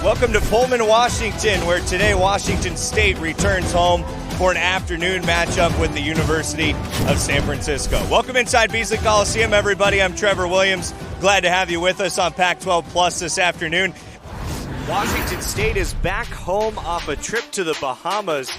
Welcome to Pullman, Washington, where today Washington State returns home for an afternoon matchup with the University of San Francisco. Welcome inside Beasley Coliseum, everybody. I'm Trevor Williams. Glad to have you with us on Pac-12 Plus this afternoon. Washington State is back home off a trip to the Bahamas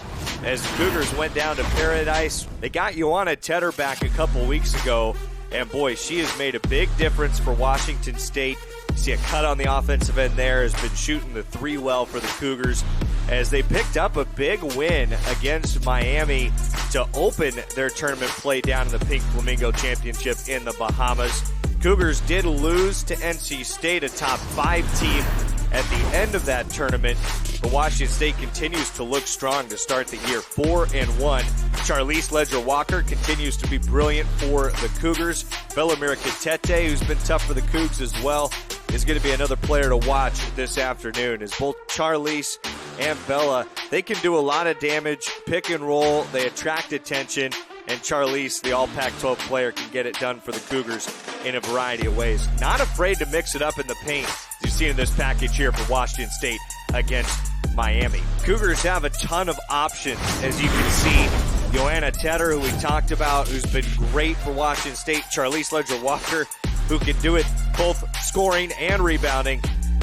as the Cougars went down to Paradise. They got Joanna Tedder back a couple weeks ago, and boy, she has made a big difference for Washington State. You see a cut on the offensive end there, has been shooting the three well for the Cougars as they picked up a big win against Miami to open their tournament play down in the Pink Flamingo Championship in the Bahamas. Cougars did lose to NC State, a top 5 team, at the end of that tournament, but Washington State continues to look strong to start the year, 4-1. Charlize Ledger-Walker continues to be brilliant for the Cougars. Bella Miracatete, who's been tough for the Cougs as well, is going to be another player to watch this afternoon. As both Charlize and Bella, they can do a lot of damage, pick and roll, they attract attention, and Charlize, the all-Pac-12 player, can get it done for the Cougars in a variety of ways. Not afraid to mix it up in the paint, as you see in this package here for Washington State against Miami. Cougars have a ton of options, as you can see. Joanna Tedder, who we talked about, who's been great for Washington State. Charlize Ledger-Walker, who can do it both scoring and rebounding.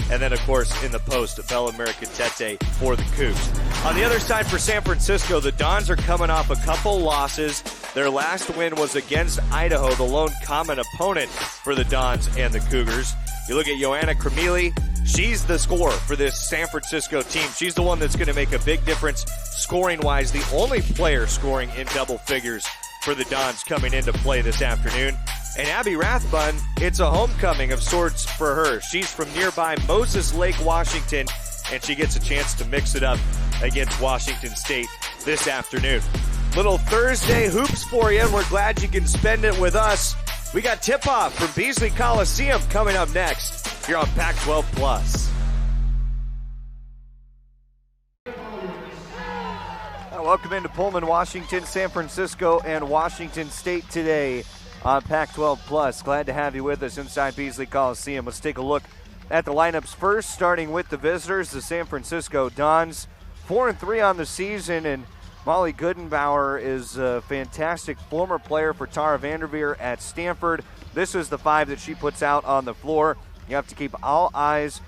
And then, of course, in the post, Bella Miracatete for the Cougs. On the other side for San Francisco, the Dons are coming off a couple losses. Their last win was against Idaho, the lone common opponent for the Dons and the Cougars. You look at Joanna Cremili, she's the scorer for this San Francisco team. She's the one that's going to make a big difference scoring-wise, the only player scoring in double figures for the Dons coming into play this afternoon. And Abby Rathbun, it's a homecoming of sorts for her. She's from nearby Moses Lake, Washington, and she gets a chance to mix it up against Washington State this afternoon. Little Thursday hoops for you, and we're glad you can spend it with us. We got tip-off from Beasley Coliseum coming up next here on Pac-12 Plus. Welcome into Pullman, Washington, San Francisco, and Washington State today on Pac-12 Plus. Glad to have you with us inside Beasley Coliseum. Let's take a look at the lineups first, starting with the visitors, the San Francisco Dons. 4-3 on the season, and Molly Goodenbauer is a fantastic former player for Tara Vanderveer at Stanford. This is the 5 that she puts out on the floor. You have to keep all eyes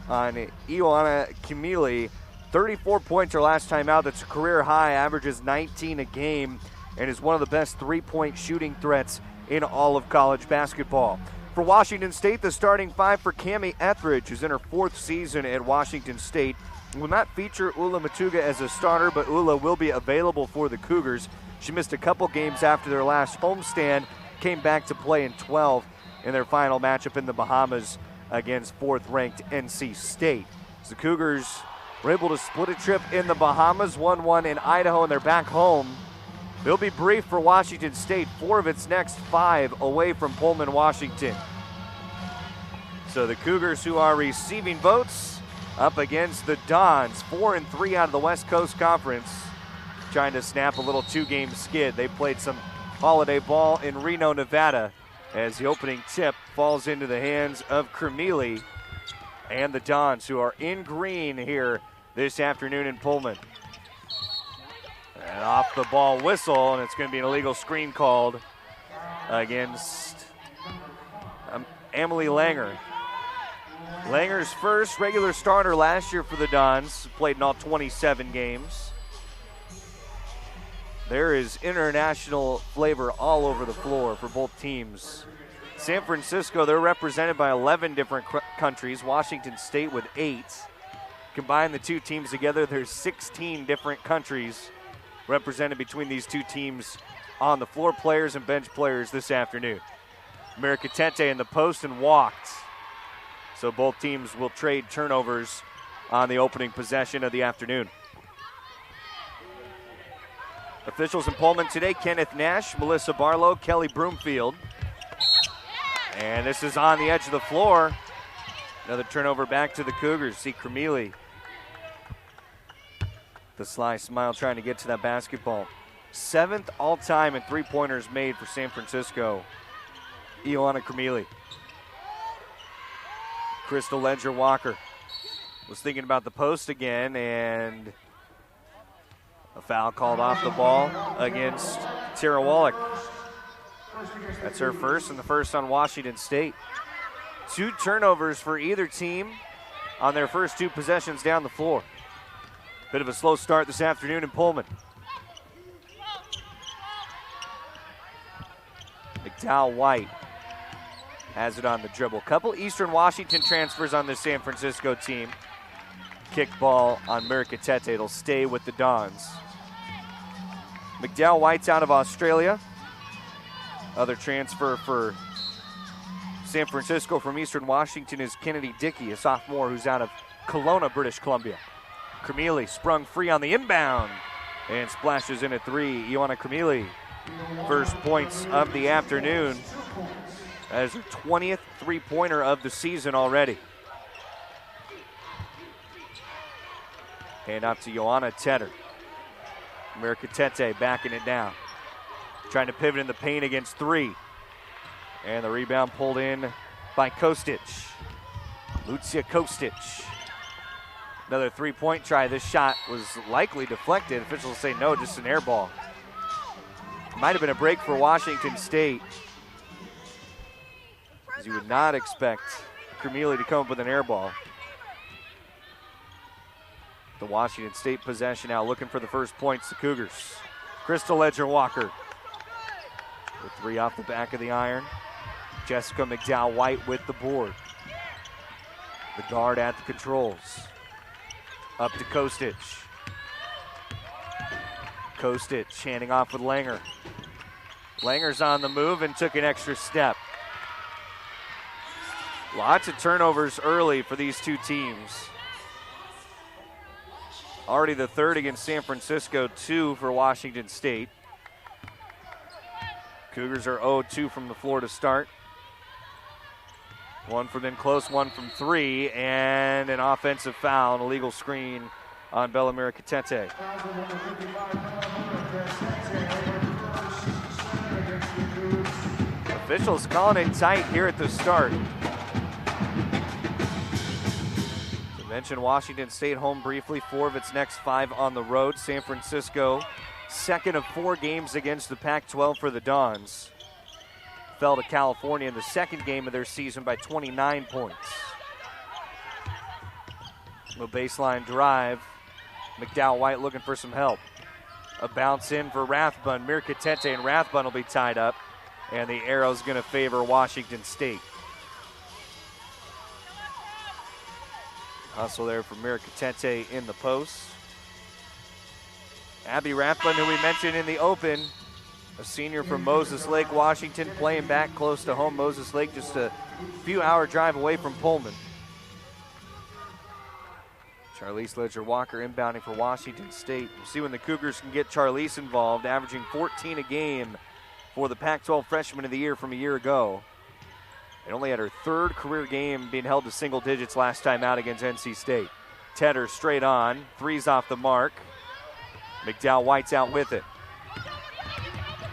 on Ioana Kimili. 34 points her last time out. That's a career high, averages 19 a game, and is one of the best three-point shooting threats in all of college basketball. For Washington State, the starting 5 for Cammie Etheridge, who's in her 4th season at Washington State. Will not feature Ula Matuga as a starter, but Ula will be available for the Cougars. She missed a couple games after their last homestand, came back to play in 12 in their final matchup in the Bahamas against 4th-ranked NC State. So the Cougars were able to split a trip in the Bahamas, 1-1 in Idaho, and they're back home. They'll be brief for Washington State, 4 of its next 5 away from Pullman, Washington. So the Cougars, who are receiving votes, up against the Dons, 4-3 out of the West Coast Conference, trying to snap a little 2-game skid. They played some holiday ball in Reno, Nevada, as the opening tip falls into the hands of Cremili and the Dons, who are in green here this afternoon in Pullman. And off the ball whistle, and it's going to be an illegal screen called against Emily Langer. Langer's first regular starter last year for the Dons, played in all 27 games. There is international flavor all over the floor for both teams. San Francisco, they're represented by 11 different countries. Washington State with 8. Combine the two teams together, there's 16 different countries represented between these two teams on the floor, players and bench players this afternoon. Miracatete in the post and walked. So both teams will trade turnovers on the opening possession of the afternoon. Officials in Pullman today, Kenneth Nash, Melissa Barlow, Kelly Broomfield. And this is on the edge of the floor. Another turnover back to the Cougars. See Cremili. The sly smile trying to get to that basketball. 7th all-time in three-pointers made for San Francisco. Ioana Cremili. Crystal Ledger-Walker was thinking about the post again, and a foul called off the ball against Tara Wallach. That's her first, and the first on Washington State. 2 turnovers for either team on their first 2 possessions down the floor. Bit of a slow start this afternoon in Pullman. McDowell White has it on the dribble. Couple Eastern Washington transfers on the San Francisco team. Kick ball on Mirkatete. It'll stay with the Dons. McDowell White's out of Australia. Other transfer for San Francisco from Eastern Washington is Kennedy Dickey, a sophomore who's out of Kelowna, British Columbia. Cremili sprung free on the inbound and splashes in a 3. Ioana Cremili, first points of the afternoon. That is her 20th three-pointer of the season already. Hand off to Joanna Tedder. Mirkatete backing it down. Trying to pivot in the paint against 3. And the rebound pulled in by Kostic. Lucia Kostic. Another 3-point try. This shot was likely deflected. Officials say no, just an air ball. Might have been a break for Washington State, as you would not expect Cremili to come up with an air ball. The Washington State possession now, looking for the first points, the Cougars. Crystal Ledger-Walker with 3 off the back of the iron. Jessica McDowell-White with the board. The guard at the controls. Up to Kostic. Kostic handing off with Langer. Langer's on the move and took an extra step. Lots of turnovers early for these 2 teams. Already the 3rd against San Francisco, 2 for Washington State. Cougars are 0-2 from the floor to start. 1 from in close, 1 from 3, and an offensive foul, an illegal screen on Bella Mirkatete. Officials calling it tight here at the start. To mention Washington State home briefly, 4 of its next 5 on the road. San Francisco, 2nd of 4 games against the Pac-12 for the Dons. Fell to California in the 2nd game of their season by 29 points. A baseline drive. McDowell-White looking for some help. A bounce in for Rathbun. Mirkatete and Rathbun will be tied up, and the arrow's going to favor Washington State. Hustle there for Mirkatete in the post. Abby Rathbun, who we mentioned in the open, a senior from Moses Lake, Washington, playing back close to home. Moses Lake just a few-hour drive away from Pullman. Charlize Ledger-Walker inbounding for Washington State. We'll see when the Cougars can get Charlize involved, averaging 14 a game for the Pac-12 Freshman of the Year from a year ago. And only had her 3rd career game being held to single digits last time out against NC State. Tedder straight on, 3's off the mark. McDowell-White's out with it.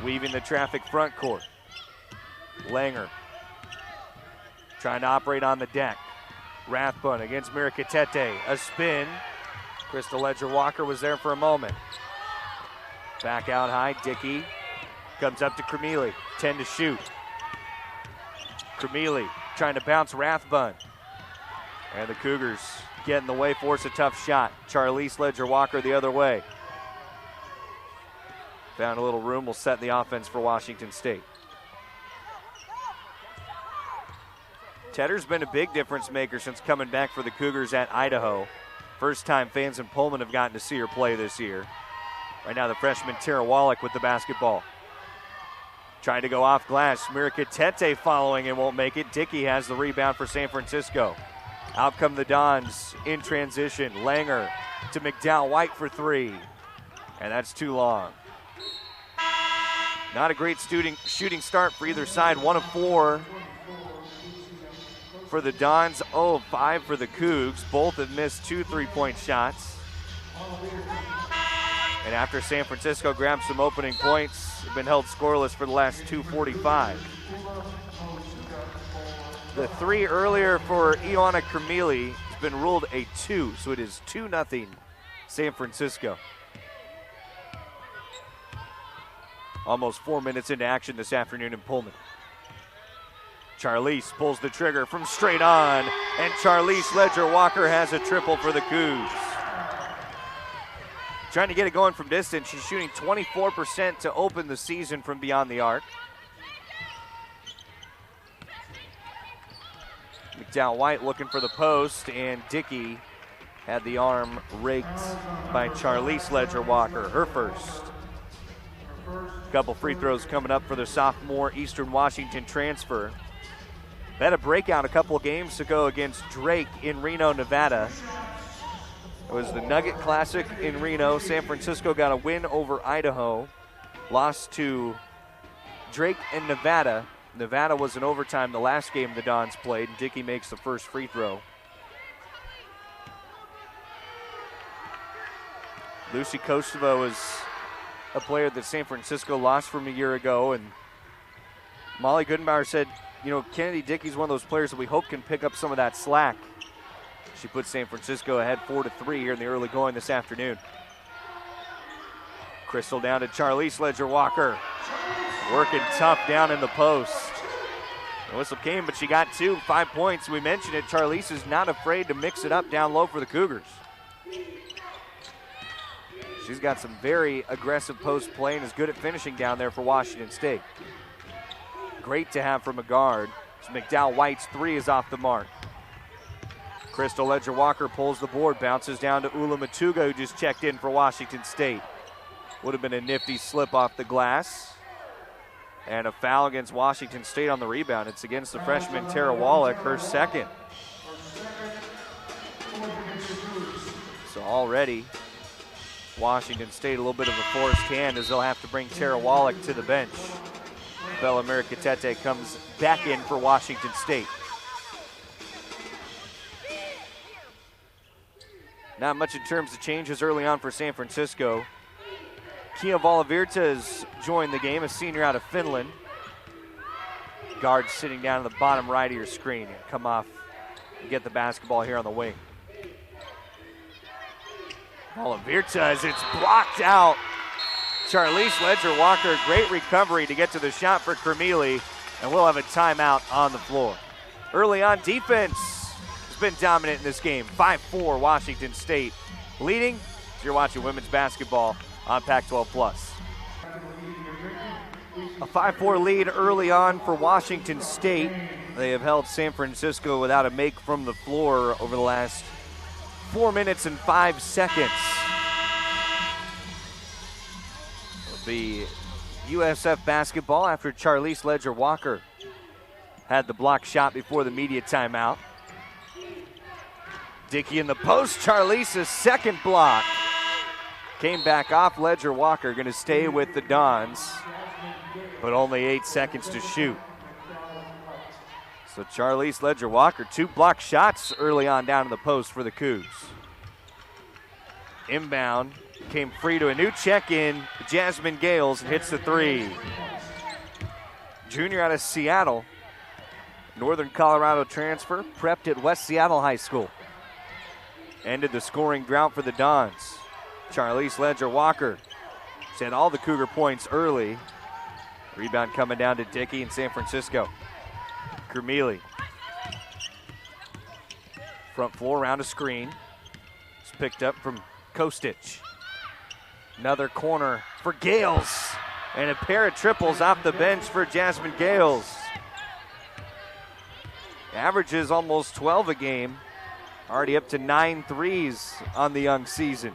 Weaving the traffic front court. Langer trying to operate on the deck. Rathbun against Mirkatete. A spin. Crystal Ledger-Walker was there for a moment. Back out high. Dickey comes up to Cremili. 10 to shoot. Cremili trying to bounce Rathbun. And the Cougars get in the way, force a tough shot. Charlize Ledger-Walker the other way. Found a little room, will set the offense for Washington State. Tedder's been a big difference maker since coming back for the Cougars at Idaho. First time fans in Pullman have gotten to see her play this year. Right now the freshman Tara Wallach with the basketball. Trying to go off glass. Mirkatete following and won't make it. Dickey has the rebound for San Francisco. Out come the Dons in transition. Langer to McDowell-White for 3. And that's too long. Not a great shooting start for either side. 1 of 4 for the Dons, 0 of 5 for the Cougs. Both have missed 2 3-point shots. And after San Francisco grabbed some opening points, they've been held scoreless for the last 2:45. The 3 earlier for Ioana Cremili has been ruled a 2, so it is 2-0 San Francisco. Almost 4 minutes into action this afternoon in Pullman. Charlize pulls the trigger from straight on, and Charlize Ledger-Walker has a triple for the Cougs. Trying to get it going from distance. She's shooting 24% to open the season from beyond the arc. McDowell-White looking for the post, and Dickey had the arm raked by Charlize Ledger-Walker, her first. Couple free throws coming up for the sophomore Eastern Washington transfer. They had a breakout a couple of games ago against Drake in Reno, Nevada. It was the Nugget Classic in Reno. San Francisco got a win over Idaho. Lost to Drake and Nevada. Nevada was in overtime the last game the Dons played, and Dickey makes the first free throw. Lucy Kostova is a player that San Francisco lost from a year ago, and Molly Goodenbauer said, you know, Kennedy Dickey's one of those players that we hope can pick up some of that slack. She put San Francisco ahead 4-3 here in the early going this afternoon. Crystal down to Charlize Ledger-Walker. Working tough down in the post. The whistle came, but she got 2, 5 points. We mentioned it, Charlize is not afraid to mix it up down low for the Cougars. She's got some very aggressive post play and is good at finishing down there for Washington State. Great to have from a guard. McDowell-White's 3 is off the mark. Crystal Ledger-Walker pulls the board, bounces down to Ula Matuga, who just checked in for Washington State. Would have been a nifty slip off the glass. And a foul against Washington State on the rebound. It's against the freshman Tara Wallach, her second. So already, Washington State a little bit of a forced hand as they'll have to bring Tara Wallach to the bench. Bella Mercatete comes back in for Washington State. Not much in terms of changes early on for San Francisco. Kia Valavirta has joined the game, a senior out of Finland. Guard sitting down in the bottom right of your screen and come off and get the basketball here on the wing. Valavirta as it's blocked out. Charlize Ledger-Walker, great recovery to get to the shot for Kermili, and we'll have a timeout on the floor. Early on, defense has been dominant in this game. 5-4 Washington State leading. So you're watching women's basketball on Pac-12+. A 5-4 lead early on for Washington State. They have held San Francisco without a make from the floor over the last 4 minutes and 5 seconds. The USF basketball after Charlize Ledger-Walker had the block shot before the media timeout. Dickey in the post, Charlize's second block. Came back off Ledger-Walker, going to stay with the Dons, but only 8 seconds to shoot. So Charlize Ledger-Walker, 2 block shots early on down in the post for the Cougs. Inbound, came free to a new check-in, Jasmine Gales, and hits the 3. Junior out of Seattle, Northern Colorado transfer, prepped at West Seattle High School. Ended the scoring drought for the Dons. Charlize Ledger-Walker had all the Cougar points early. Rebound coming down to Dickey in San Francisco. Kermili. Front floor around a screen. It's picked up from Kostic. Another corner for Gales. And a pair of triples off the bench for Jasmine Gales. Averages almost 12 a game. Already up to 9 threes on the young season.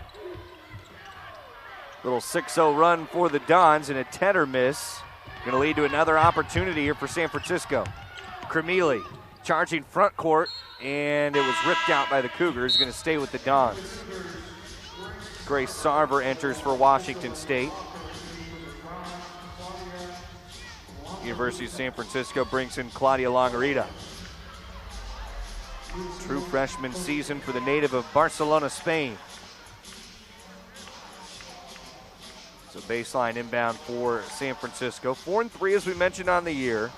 Little 6-0 run for the Dons and a 10er miss. Going to lead to another opportunity here for San Francisco. Kermili charging front court, and it was ripped out by the Cougars. Going to stay with the Dons. Grace Sarver enters for Washington State. University of San Francisco brings in Claudia Longarita. True freshman season for the native of Barcelona, Spain. So baseline inbound for San Francisco. 4-3 as we mentioned on the year.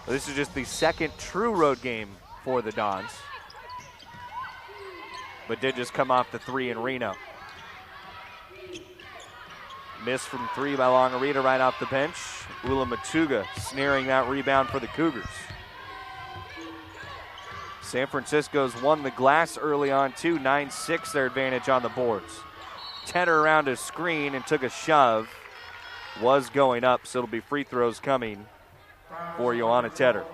This is just the second true road game for the Dons. but did just come off the three in Reno. Miss from three by Longarita right off the bench. Ula Matuga snaring that rebound for the Cougars. San Francisco's won the glass early on too, 9-6 their advantage on the boards. Tedder around a screen and took a shove. Was going up, so it'll be free throws coming for Joanna Tedder.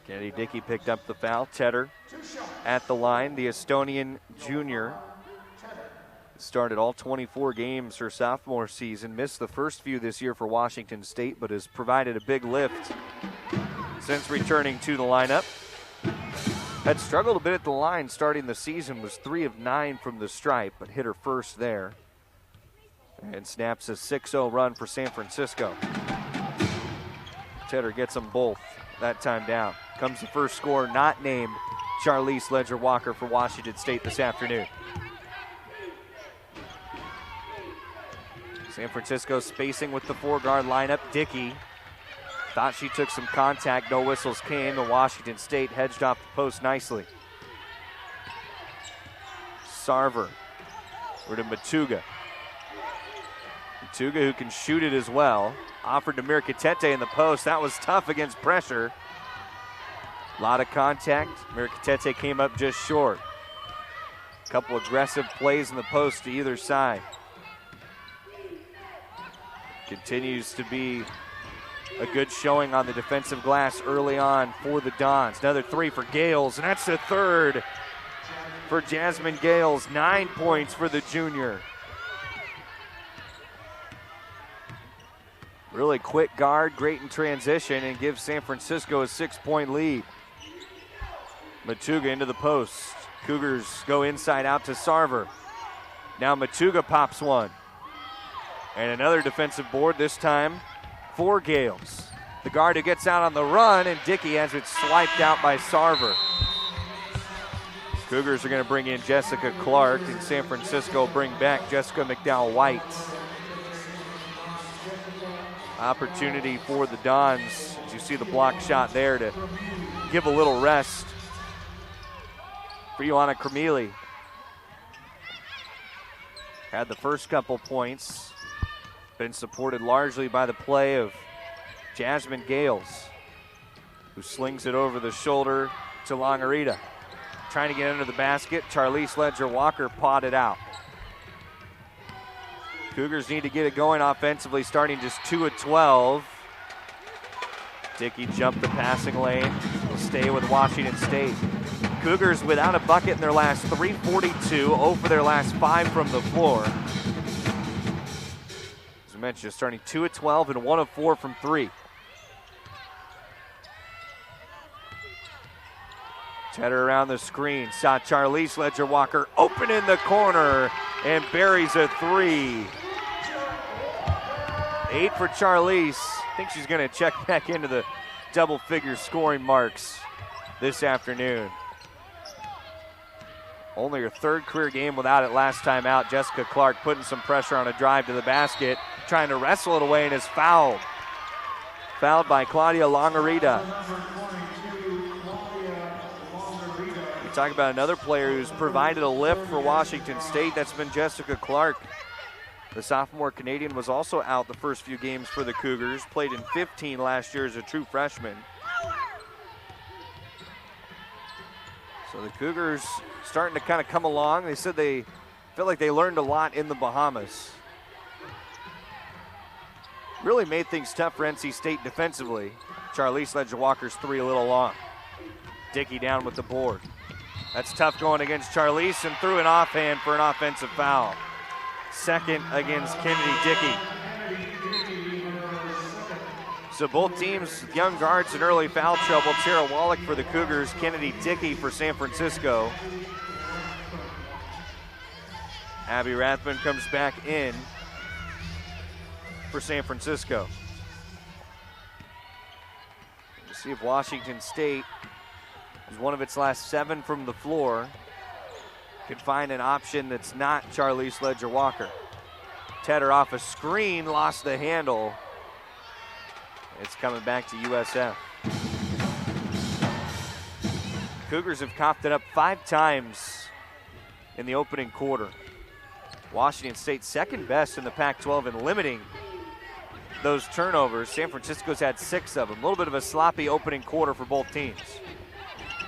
Kennedy Dickey picked up the foul. Tedder at the line, the Estonian junior. Started all 24 games her sophomore season. Missed the first few this year for Washington State, but has provided a big lift since returning to the lineup. Had struggled a bit at the line starting the season, was 3 of 9 from the stripe, but hit her first there. And snaps a 6-0 run for San Francisco. Tedder gets them both that time down. Comes the first score, not named Charlize Ledger-Walker for Washington State this afternoon. San Francisco spacing with the 4-guard lineup. Dickey thought she took some contact. No whistles came, and Washington State hedged off the post nicely. Sarver. We're to Matuga. Matuga, who can shoot it as well. Offered to Mirkatete in the post. That was tough against pressure. A lot of contact. Mirkatete came up just short. A couple aggressive plays in the post to either side. Continues to be a good showing on the defensive glass early on for the Dons. Another three for Gales, and that's the third for Jasmine Gales. 9 points for the junior. Really quick guard, great in transition, and gives San Francisco a 6-point lead. Matuga into the post. Cougars go inside out to Sarver. Now Matuga pops one. And another defensive board, this time for Gales. The guard who gets out on the run, and Dickey has it swiped out by Sarver. Cougars are going to bring in Jessica Clark, and San Francisco bring back Jessica McDowell-White. Opportunity for the Dons, as you see the block shot there, to give a little rest for Ioana Kremili. Had the first couple points. Been supported largely by the play of Jasmine Gales, who slings it over the shoulder to Longarita. Trying to get under the basket. Charlize Ledger-Walker potted out. Cougars need to get it going offensively, starting just 2 of 12. Dickey jumped the passing lane. Will stay with Washington State. Cougars without a bucket in their last 3:42, 0 for their last 5 from the floor. I mentioned, starting 2 of 12 and 1 of 4 from 3. Tedder around the screen, saw Charlize Ledger-Walker open in the corner and buries a 3. 8 for Charlize. I think she's going to check back into the double-figure scoring marks this afternoon. Only her 3rd career game without it last time out. Jessica Clark putting some pressure on a drive to the basket, trying to wrestle it away, and is fouled. Fouled by Claudia Longarita. We talk about another player who's provided a lift for Washington State. That's been Jessica Clark. The sophomore Canadian was also out the first few games for the Cougars. Played in 15 last year as a true freshman. So the Cougars starting to kind of come along. They said they feel like they learned a lot in the Bahamas. Really made things tough for NC State defensively. Charlize Ledger-Walker's 3 a little long. Dickey down with the board. That's tough going against Charlize, and threw an offhand for an offensive foul. Second against Kennedy Dickey. So both teams with young guards in early foul trouble. Tara Wallach for the Cougars, Kennedy Dickey for San Francisco. Abby Rathman comes back in for San Francisco. We'll see if Washington State, who's one of its last 7 from the floor, can find an option that's not Charlize Ledger-Walker. Tedder off a screen, lost the handle. It's coming back to USF. Cougars have coughed it up 5 times in the opening quarter. Washington State second best in the Pac-12 in limiting those turnovers. San Francisco's had 6 of them. A little bit of a sloppy opening quarter for both teams.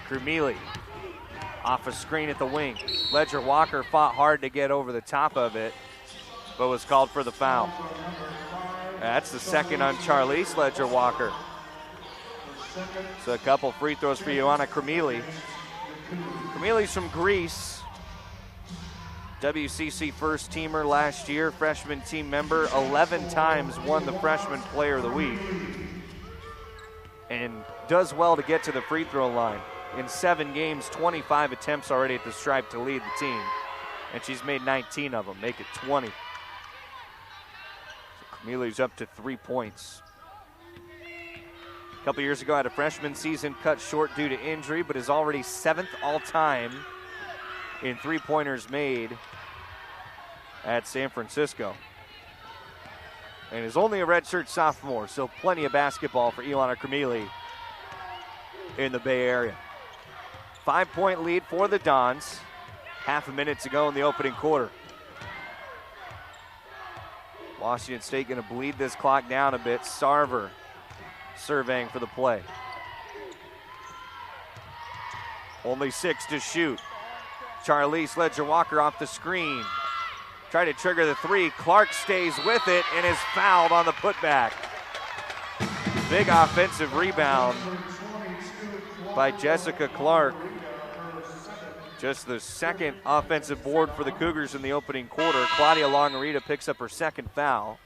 Krumili off a screen at the wing. Ledger Walker fought hard to get over the top of it, but was called for the foul. That's the second on Charlize Ledger Walker. So a couple free throws for Ioana Krumili. Krumili's from Greece. WCC first teamer last year, freshman team member, 11 times won the Freshman Player of the Week. And does well to get to the free throw line. In 7 games, 25 attempts already at the stripe to lead the team. And she's made 19 of them, make it 20. So Krumili's up to 3 points. A couple years ago, had a freshman season cut short due to injury, but is already 7th all-time in three-pointers made at San Francisco. And is only a redshirt sophomore, so plenty of basketball for Ioana Krumili in the Bay Area. 5-point lead for the Dons. Half a minute to go in the opening quarter. Washington State going to bleed this clock down a bit. Sarver surveying for the play. Only 6 to shoot. Charlize Ledger Walker off the screen. Try to trigger the 3. Clark stays with it and is fouled on the putback. Big offensive rebound by Jessica Clark. Just the second offensive board for the Cougars in the opening quarter. Claudia Longarita picks up her second foul.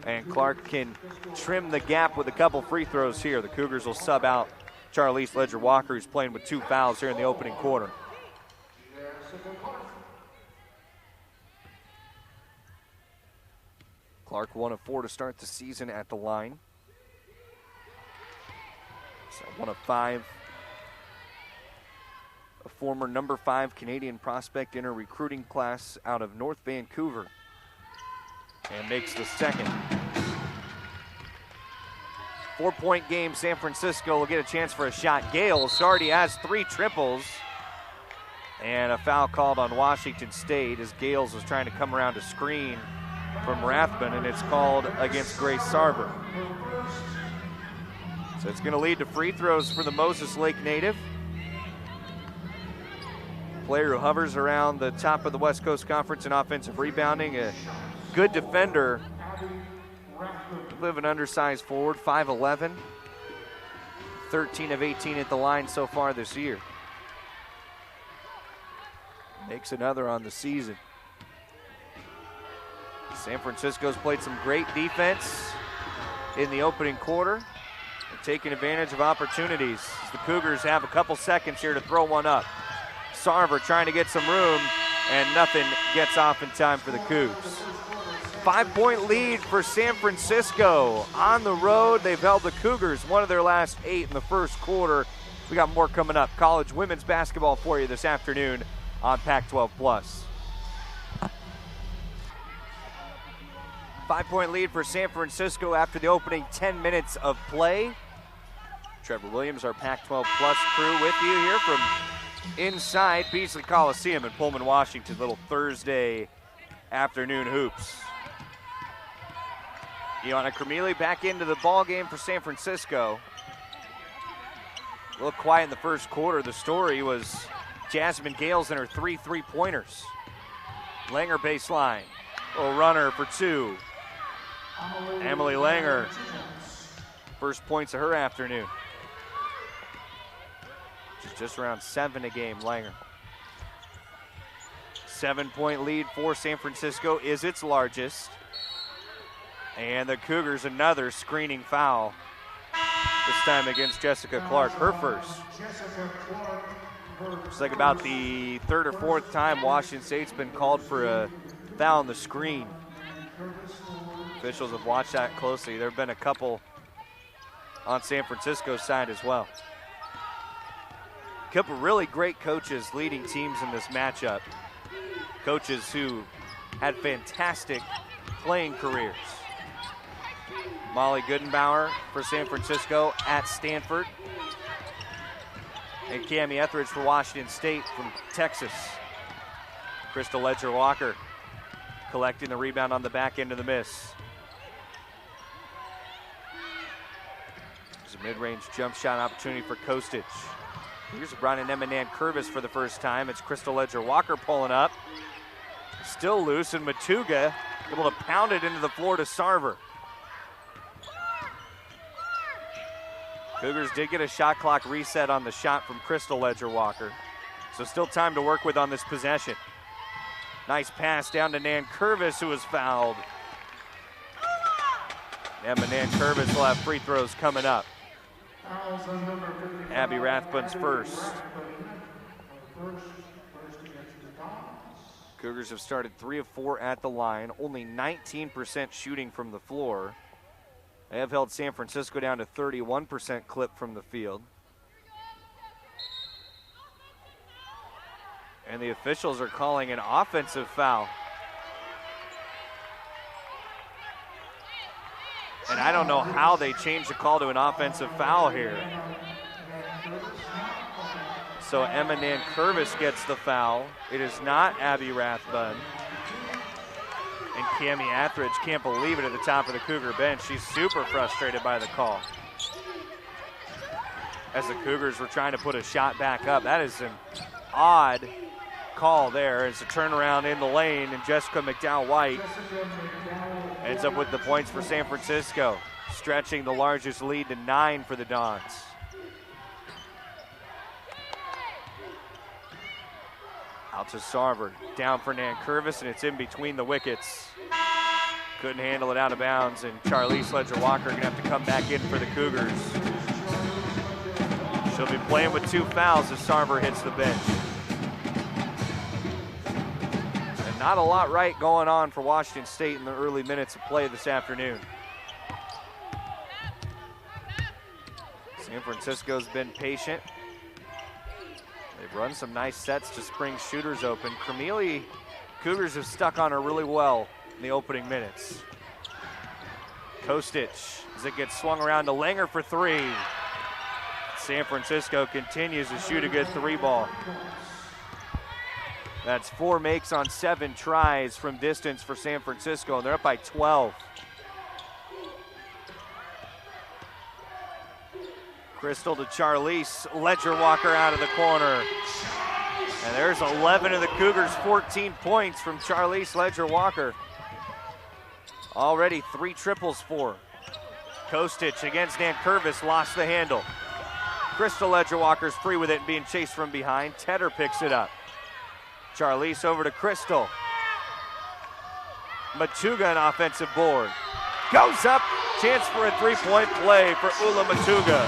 And Clark can trim the gap with a couple free throws here. The Cougars will sub out Charlize Ledger Walker, who's playing with 2 fouls here in the opening quarter. Clark 1 of 4 to start the season at the line. So 1 of 5. A former number 5 Canadian prospect in her recruiting class out of North Vancouver. And makes the second. 4-point game. San Francisco will get a chance for a shot. Gales already has 3 triples. And a foul called on Washington State as Gales was trying to come around a screen from Rathbun, and it's called against Grace Sarver. So it's going to lead to free throws for the Moses Lake native. Player who hovers around the top of the West Coast Conference in offensive rebounding. A good defender. Live an undersized forward, 5'11". 13 of 18 at the line so far this year. Makes another on the season. San Francisco's played some great defense in the opening quarter and taking advantage of opportunities. The Cougars have a couple seconds here to throw one up. Sarver trying to get some room, and nothing gets off in time for the Cougs. 5-point lead for San Francisco. On the road, they've held the Cougars one of their last 8 in the first quarter. We got more coming up. College women's basketball for you this afternoon on Pac-12+. 5-point lead for San Francisco after the opening 10 minutes of play. Trevor Williams, our Pac-12 Plus crew, with you here from inside Beasley Coliseum in Pullman, Washington. Little Thursday afternoon hoops. Ioana Krumili back into the ball game for San Francisco. A little quiet in the first quarter. The story was Jasmine Gales and her 3 3-pointers. Langer baseline. A runner for 2. Emily Langer, first points of her afternoon. She's just around 7 a game, Langer. 7-point lead for San Francisco is its largest. And the Cougars another screening foul. This time against Jessica Clark, her first. It's like about the 3rd or 4th time Washington State's been called for a foul on the screen. Officials have watched that closely. There have been a couple on San Francisco's side as well. A couple really great coaches leading teams in this matchup. Coaches who had fantastic playing careers. Molly Goodenbauer for San Francisco at Stanford. And Cami Etheridge for Washington State from Texas. Crystal Ledger-Walker collecting the rebound on the back end of the miss. There's a mid-range jump shot opportunity for Kostic. Here's brought in Emanan Curvis for the first time. It's Crystal Ledger-Walker pulling up. Still loose, and Matuga able to pound it into the floor to Sarver. Cougars did get a shot clock reset on the shot from Crystal Ledger-Walker. So still time to work with on this possession. Nice pass down to Nan Curvis, who was fouled. Emma Nan Curvis will have free throws coming up. Abby Rathbun's first. Cougars have started 3 of 4 at the line, only 19% shooting from the floor. They have held San Francisco down to 31% clip from the field. And the officials are calling an offensive foul. And I don't know how they changed the call to an offensive foul here. So Emanan Curvis gets the foul. It is not Abby Rathbun. And Cami Etheridge can't believe it at the top of the Cougar bench. She's super frustrated by the call. As the Cougars were trying to put a shot back up. That is an odd call there. It's a turnaround in the lane, and Jessica McDowell-White ends up with the points for San Francisco, stretching the largest lead to 9 for the Dons. Out to Sarver, down for Nan Curvis, and it's in between the wickets. Couldn't handle it out of bounds, and Charlize Ledger-Walker gonna have to come back in for the Cougars. She'll be playing with 2 fouls as Sarver hits the bench. And not a lot right going on for Washington State in the early minutes of play this afternoon. San Francisco's been patient. They've run some nice sets to spring shooters open. Cremeli, Cougars have stuck on her really well in the opening minutes. Kostic as it gets swung around to Langer for 3. San Francisco continues to shoot a good 3 ball. That's 4 makes on 7 tries from distance for San Francisco, and they're up by 12. Crystal to Charlize Ledger-Walker out of the corner. And there's 11 of the Cougars' 14 points from Charlize Ledger-Walker. Already 3 triples for her. Kostic against Nan Curvis, lost the handle. Crystal Ledger-Walker's free with it and being chased from behind. Tedder picks it up. Charlize over to Crystal. Matuga an offensive board. Goes up, chance for a 3-point play for Ula Matuga.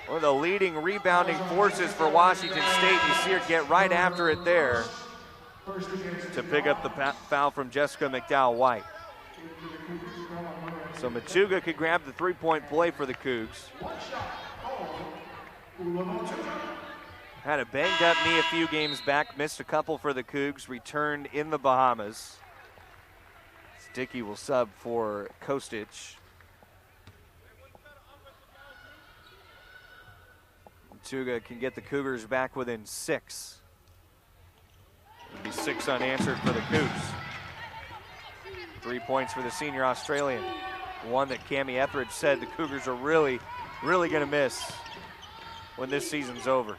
One of the leading rebounding forces for Washington State. You see her get right after it there to pick up the foul from Jessica McDowell-White. So Matuga could grab the 3-point play for the Cougs. Had a banged up knee a few games back, missed a couple for the Cougs, returned in the Bahamas. Dickey will sub for Kostic. Matuga can get the Cougars back within 6. It'll be 6 unanswered for the Cougs. 3 points for the senior Australian. One that Cami Etheridge said the Cougars are really going to miss when this season's over.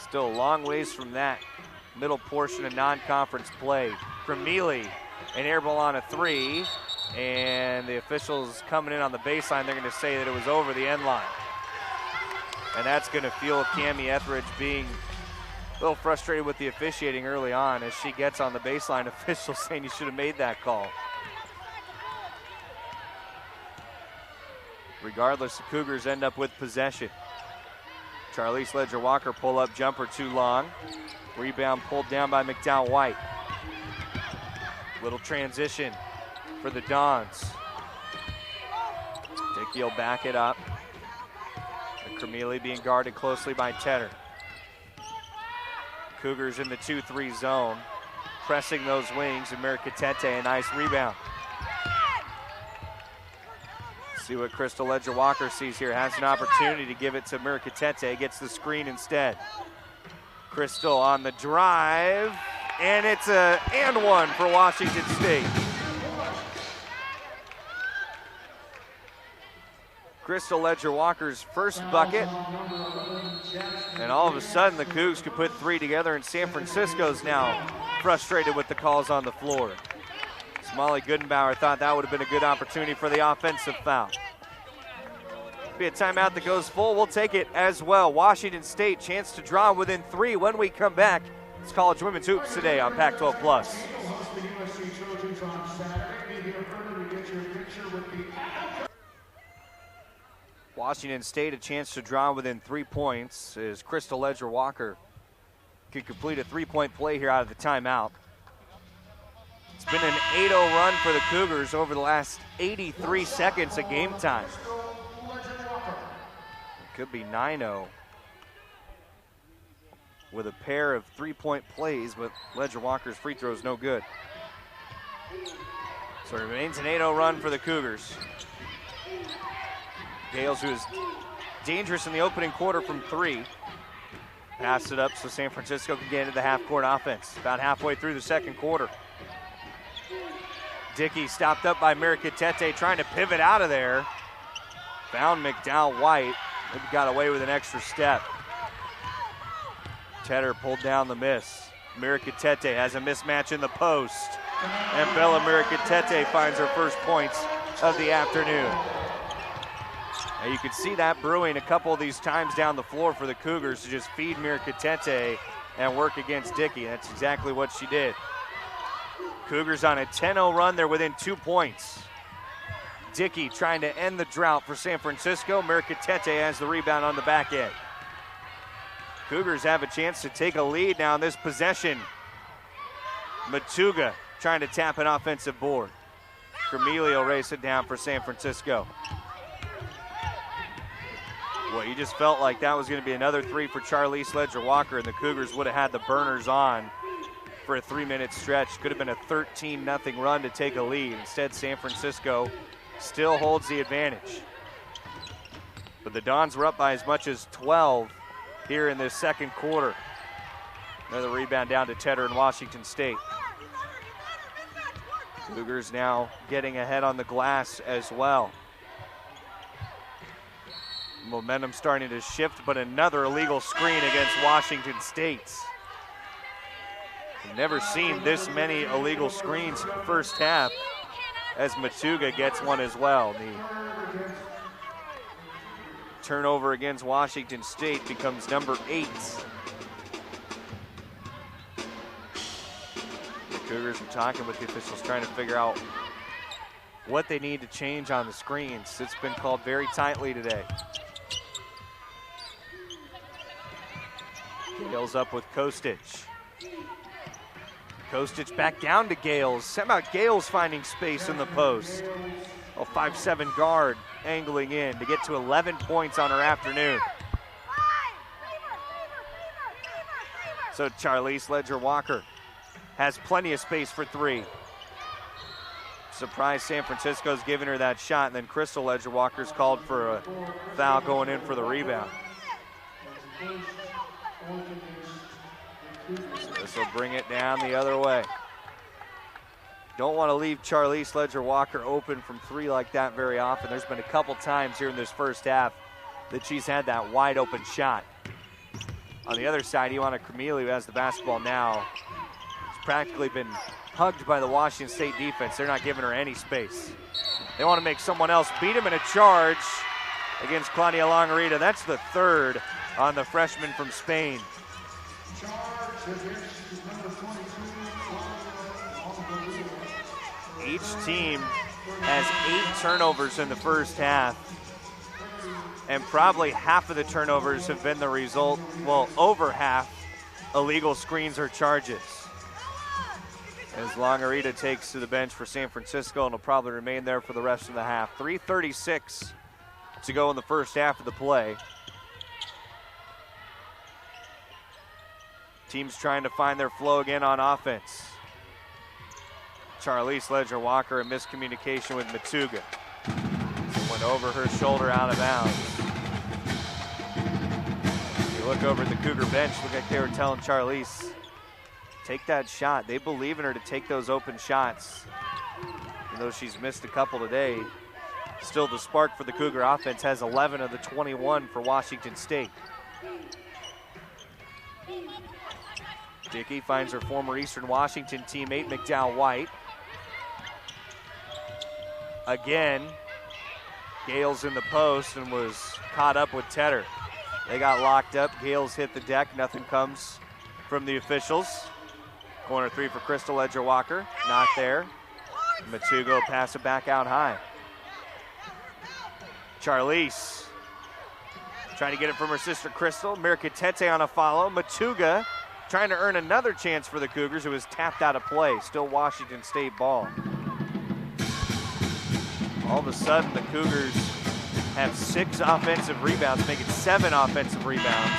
Still a long ways from that middle portion of non-conference play. Cremeli, an air ball on a 3, and the officials coming in on the baseline, they're going to say that it was over the end line. And that's going to fuel Cami Etheridge being a little frustrated with the officiating early on as she gets on the baseline, officials saying you should have made that call. Regardless, the Cougars end up with possession. Charlize Ledger-Walker pull-up jumper too long. Rebound pulled down by McDowell-White. Little transition for the Dons. Dickey will back it up. And Cremeli being guarded closely by Tedder. Cougars in the 2-3 zone, pressing those wings, and Mercatete a nice rebound. See what Crystal Ledger-Walker sees here. Has an opportunity to give it to Mirkatete. Gets the screen instead. Crystal on the drive. And it's a and one for Washington State. Crystal Ledger-Walker's first bucket. And all of a sudden, the Cougs could put three together, and San Francisco's now frustrated with the calls on the floor. Molly Goodenbauer thought that would have been a good opportunity for the offensive foul. Be a timeout that goes full. We'll take it as well. Washington State chance to draw within three when we come back. It's College Women's Hoops today on Pac-12 Plus. Washington State a chance to draw within 3 points as Crystal Ledger-Walker could complete a three-point play here out of the timeout. It's been an 8-0 run for the Cougars over the last 83 seconds of game time. It could be 9-0 with a pair of three-point plays, but Ledger-Walker's free throw is no good. So it remains an 8-0 run for the Cougars. Gales, who is dangerous in the opening quarter from three, passed it up so San Francisco can get into the half-court offense. About halfway through the second quarter. Dickey stopped up by Mirkatete, trying to pivot out of there. Found McDowell White. Maybe got away with an extra step. Tedder pulled down the miss. Mirkatete has a mismatch in the post. And Bella Mirkatete finds her first points of the afternoon. Now you can see that brewing a couple of these times down the floor for the Cougars to just feed Mirkatete and work against Dickey. That's exactly what she did. Cougars on a 10-0 run. They're within 2 points. Dickey trying to end the drought for San Francisco. Mirkatete has the rebound on the back end. Cougars have a chance to take a lead now in this possession. Matuga trying to tap an offensive board. Cremilio race it down for San Francisco. Well, you just felt like that was going to be another three for Charlize Ledger-Walker, and the Cougars would have had the burners on for a 3-minute stretch. Could have been a 13-0 run to take a lead. Instead, San Francisco still holds the advantage. But the Dons were up by as much as 12 here in this second quarter. Another rebound down to Tedder in Washington State. Cougars now getting ahead on the glass as well. Momentum starting to shift, but another illegal screen against Washington State. We've never seen this many illegal screens in the first half as Matuga gets one as well. The turnover against Washington State becomes number 8. The Cougars are talking with the officials, trying to figure out what they need to change on the screens. It's been called very tightly today. Gales up with Kostic. Kostic back down to Gales. Somehow Gales finding space in the post. A 5'7" guard angling in to get to 11 points on her afternoon. So Charlize Ledger-Walker has plenty of space for three. Surprised San Francisco's giving her that shot, and then Crystal Ledger-Walker's called for a foul going in for the rebound. This will bring it down the other way. Don't want to leave Charlize Ledger-Walker open from three like that very often. There's been a couple times here in this first half that she's had that wide open shot. On the other side, Ioana Cremilio, who has the basketball now, has practically been hugged by the Washington State defense. They're not giving her any space. They want to make someone else beat him in a charge against Claudia Longarita. That's the third on the freshman from Spain. Each team has 8 turnovers in the first half, and probably half of the turnovers have been the result, well, over half, illegal screens or charges. As Longarita takes to the bench for San Francisco and will probably remain there for the rest of the half. 3:36 to go in the first half of the play. Teams trying to find their flow again on offense. Charlize Ledger-Walker, a miscommunication with Matuga. Went Over her shoulder, out of bounds. You look over at the Cougar bench, look like they were telling Charlize, take that shot. They believe in her to take those open shots. Even though she's missed a couple today, still the spark for the Cougar offense, has 11 of the 21 for Washington State. Dickey finds her former Eastern Washington teammate, McDowell White. Again, Gales in the post and was caught up with Tedder. They got locked up. Gales hit the deck. Nothing comes from the officials. Corner three for Crystal Ledger-Walker. Not there. Matugo pass it back out high. Charlize trying to get it from her sister Crystal. Mirkatete on a follow. Matuga trying to earn another chance for the Cougars. It was tapped out of play. Still Washington State ball. All of a sudden, the Cougars have 6 offensive rebounds, making 7 offensive rebounds.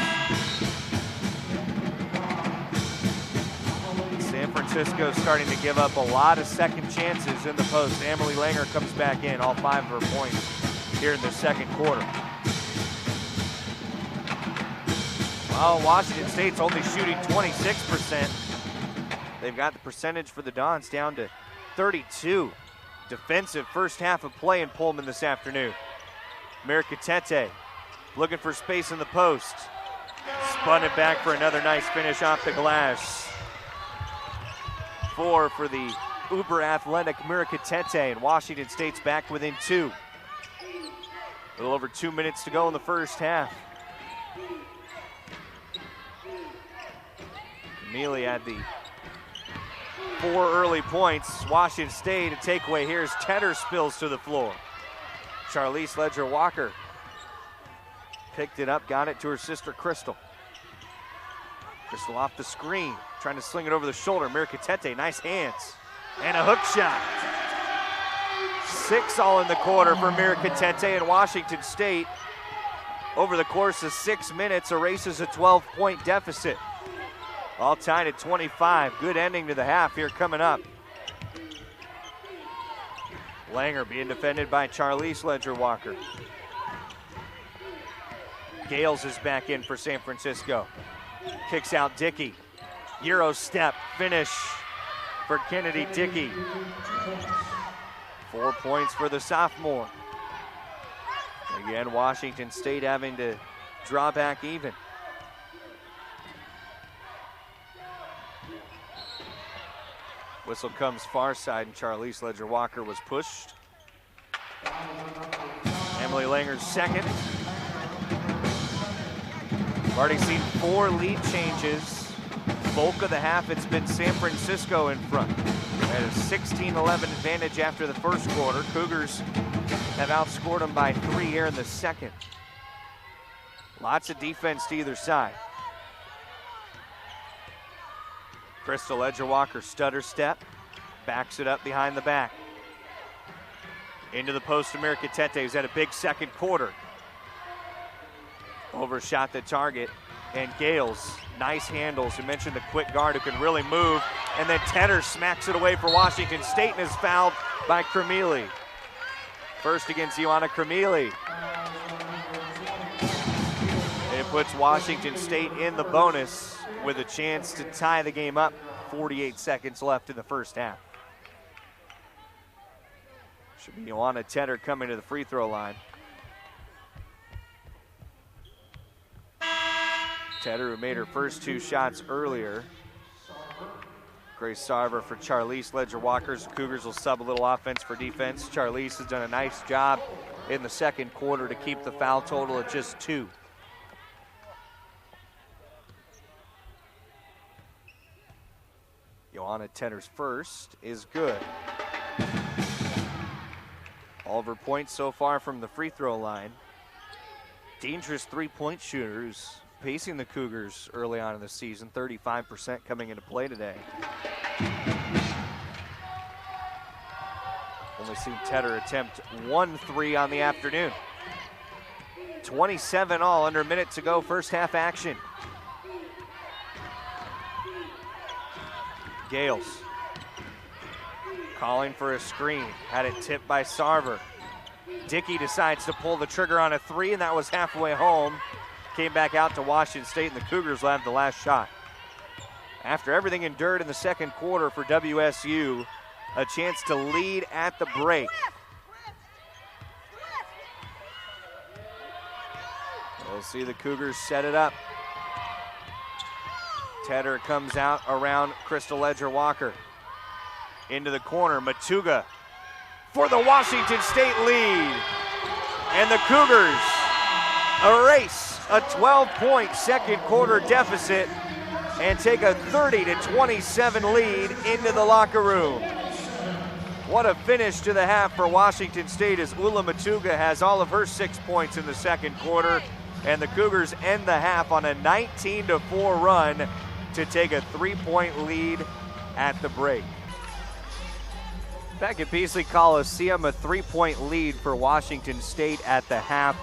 San Francisco starting to give up a lot of second chances in the post. Emily Langer comes back in, all 5 of her points here in the second quarter. Well, Washington State's only shooting 26%. They've got the percentage for the Dons down to 32. Defensive first half of play in Pullman this afternoon. Mirkatete looking for space in the post. Spun it back for another nice finish off the glass. 4 for the uber athletic Mirkatete, and Washington State's back within 2. A little over 2 minutes to go in the first half. Mealy had the 4 early points. Washington State, a takeaway here as Tedder spills to the floor. Charlize Ledger-Walker picked it up, got it to her sister Crystal. Crystal off the screen, trying to sling it over the shoulder. Mirkatete, nice hands. And a hook shot. 6 all in the quarter for Mirkatete, and Washington State, over the course of 6 minutes, erases a 12-point deficit. All tied at 25. Good ending to the half here coming up. Langer being defended by Charlize Ledger-Walker. Gales is back in for San Francisco. Kicks out Dickey. Euro step finish for Kennedy Dickey. 4 points for the sophomore. Again, Washington State having to draw back even. Whistle comes far side, and Charlize Ledger-Walker was pushed. Emily Langer's second. We've already seen 4 lead changes. Bulk of the half, it's been San Francisco in front. They had a 16-11 advantage after the first quarter. Cougars have outscored them by 3 here in the second. Lots of defense to either side. Crystal Ledger-Walker stutter step, backs it up behind the back. Into the post to Mirkatete, who's had a big second quarter. Overshot the target, and Gales, nice handles. You mentioned the quick guard who can really move, and then Tedder smacks it away for Washington State and is fouled by Cremili. First against Ioana Cremili. It puts Washington State in the bonus with a chance to tie the game up. 48 seconds left in the first half. Should be Ioana Tedder coming to the free throw line. Tedder, who made her first 2 shots earlier. Grace Sarver for Charlize Ledger-Walker. Cougars will sub a little offense for defense. Charlize has done a nice job in the second quarter to keep the foul total at just 2. Ioana Tedder's first is good. All of her points so far from the free throw line. Dangerous 3-point shooters pacing the Cougars early on in the season. 35% coming into play today. Only seen Tedder attempt 1 3 on the afternoon. 27 all, under a minute to go, first half action. Gales calling for a screen. Had it tipped by Sarver. Dickey decides to pull the trigger on a three, and that was halfway home. Came back out to Washington State, and the Cougars will have the last shot. After everything endured in the second quarter for WSU, a chance to lead at the break. We'll see the Cougars set it up. Tedder comes out around Crystal Ledger-Walker. Into the corner, Matuga for the Washington State lead. And the Cougars erase a 12-point second quarter deficit and take a 30-27 lead into the locker room. What a finish to the half for Washington State as Ula Matuga has all of her 6 points in the second quarter, and the Cougars end the half on a 19-4 run to take a 3-point lead at the break. Back at Beasley Coliseum, a 3-point lead for Washington State at the half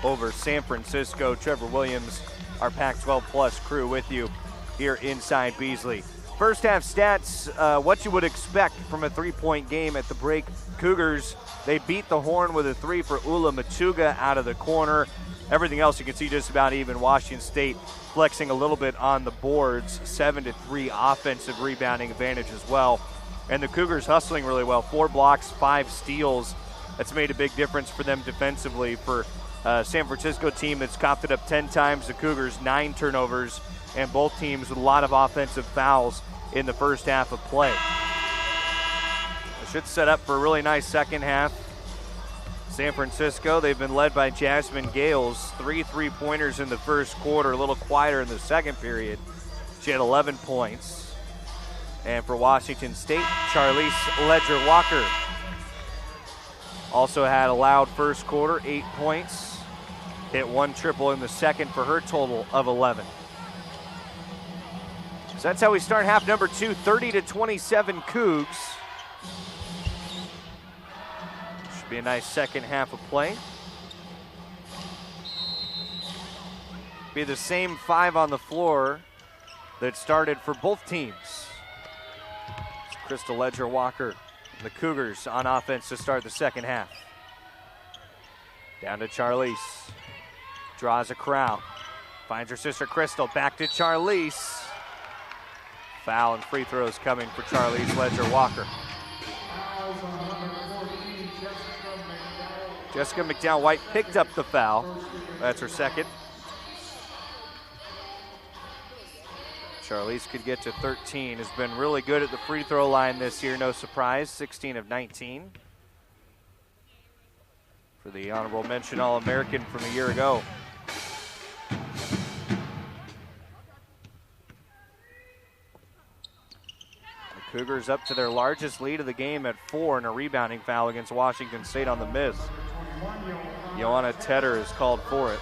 over San Francisco. Trevor Williams, our Pac-12 Plus crew, with you here inside Beasley. First half stats, what you would expect from a 3-point game at the break. Cougars, they beat the horn with a 3 for Ula Matuga out of the corner. Everything else you can see just about even. Washington State flexing a little bit on the boards, 7-3 offensive rebounding advantage as well. And the Cougars hustling really well, 4 blocks, 5 steals. That's made a big difference for them defensively. For San Francisco team that's copped it up 10 times, the Cougars 9 turnovers, and both teams with a lot of offensive fouls in the first half of play. It should set up for a really nice second half. San Francisco, they've been led by Jasmine Gales, 3 3-pointers in the first quarter, a little quieter in the second period. She had 11 points. And for Washington State, Charlize Ledger-Walker also had a loud first quarter, 8 points. Hit 1 triple in the second for her total of 11. So that's how we start half number 2, 30-27 Cougs. Should be a nice second half of play. Be the same 5 on the floor that started for both teams. Crystal Ledger-Walker, the Cougars on offense to start the second half. Down to Charlize. Draws a crowd. Finds her sister Crystal. Back to Charlize. Foul and free throws coming for Charlize Ledger-Walker. Jessica McDowell-White picked up the foul. That's her second. Charlize could get to 13. Has been really good at the free throw line this year, no surprise. 16 of 19. For the honorable mention All-American from a year ago. The Cougars up to their largest lead of the game at 4 and a rebounding foul against Washington State on the miss. Joanna Tedder is called for it.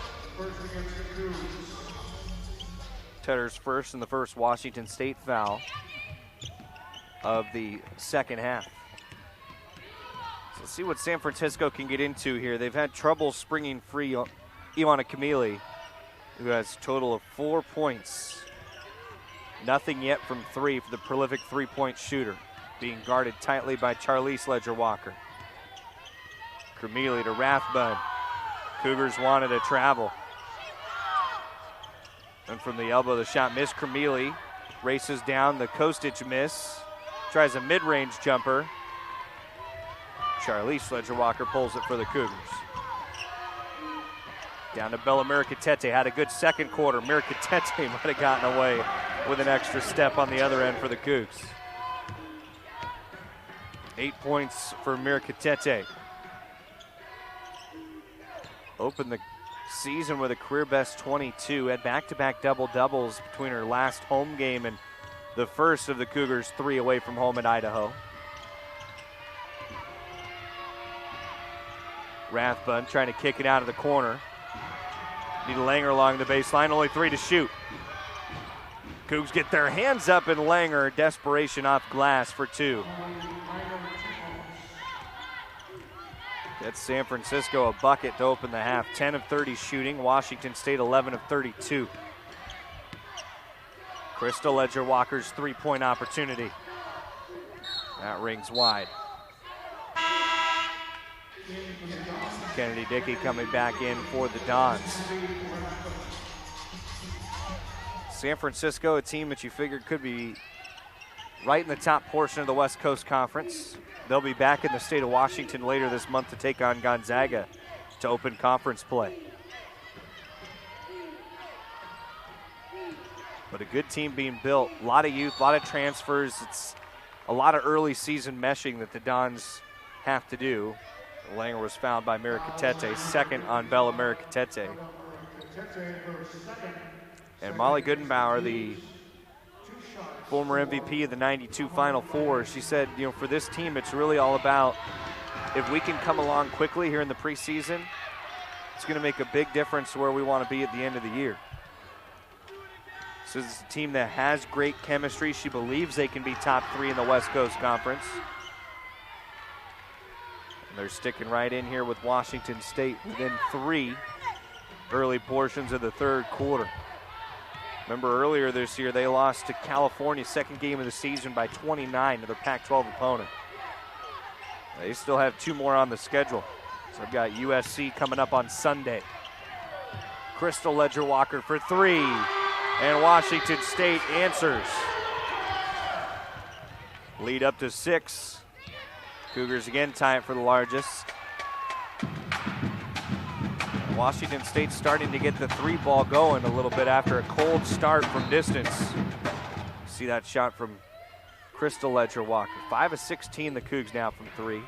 Tedder's first and the first Washington State foul of the second half. So let's see what San Francisco can get into here. They've had trouble springing free Ioana Camille, who has a total of 4 points. Nothing yet from 3 for the prolific 3-point shooter, being guarded tightly by Charlize Ledger-Walker. Camille to Rathbun. Cougars wanted to travel. And from the elbow, the shot missed. Camille races down the Kostic miss. Tries a mid-range jumper. Charlize Ledger-Walker pulls it for the Cougars. Down to Bella Mirikatete. Had a good second quarter. Mirikatete might have gotten away with an extra step on the other end for the Cougs. 8 points for Mirikatete. Opened the season with a career best 22, had back-to-back double-doubles between her last home game and the first of the Cougars' 3 away from home in Idaho. Rathbun trying to kick it out of the corner. Need Langer along the baseline, only 3 to shoot. Cougs get their hands up, and Langer, desperation off glass for 2. That's San Francisco a bucket to open the half. 10 of 30 shooting. Washington State 11 of 32. Crystal Ledger-Walker's 3-point opportunity. That rings wide. Kennedy Dickey coming back in for the Dons. San Francisco, a team that you figured could be right in the top portion of the West Coast Conference. They'll be back in the state of Washington later this month to take on Gonzaga to open conference play. But a good team being built. A lot of youth, a lot of transfers. It's a lot of early season meshing that the Dons have to do. Langer was fouled by Mericatete, second on Bella Mericatete. And Molly Goodenbauer, the former MVP of the 92 Final Four, she said, for this team, it's really all about if we can come along quickly here in the preseason, it's going to make a big difference to where we want to be at the end of the year. So this is a team that has great chemistry. She believes they can be top 3 in the West Coast Conference. And they're sticking right in here with Washington State within 3 early portions of the third quarter. Remember earlier this year, they lost to California, second game of the season, by 29 to their Pac-12 opponent. They still have 2 more on the schedule. So I've got USC coming up on Sunday. Crystal Ledger-Walker for 3, and Washington State answers. Lead up to 6. Cougars again tie it for the largest. Washington State starting to get the 3 ball going a little bit after a cold start from distance. See that shot from Crystal Ledger-Walker. 5 of 16 the Cougs now from 3.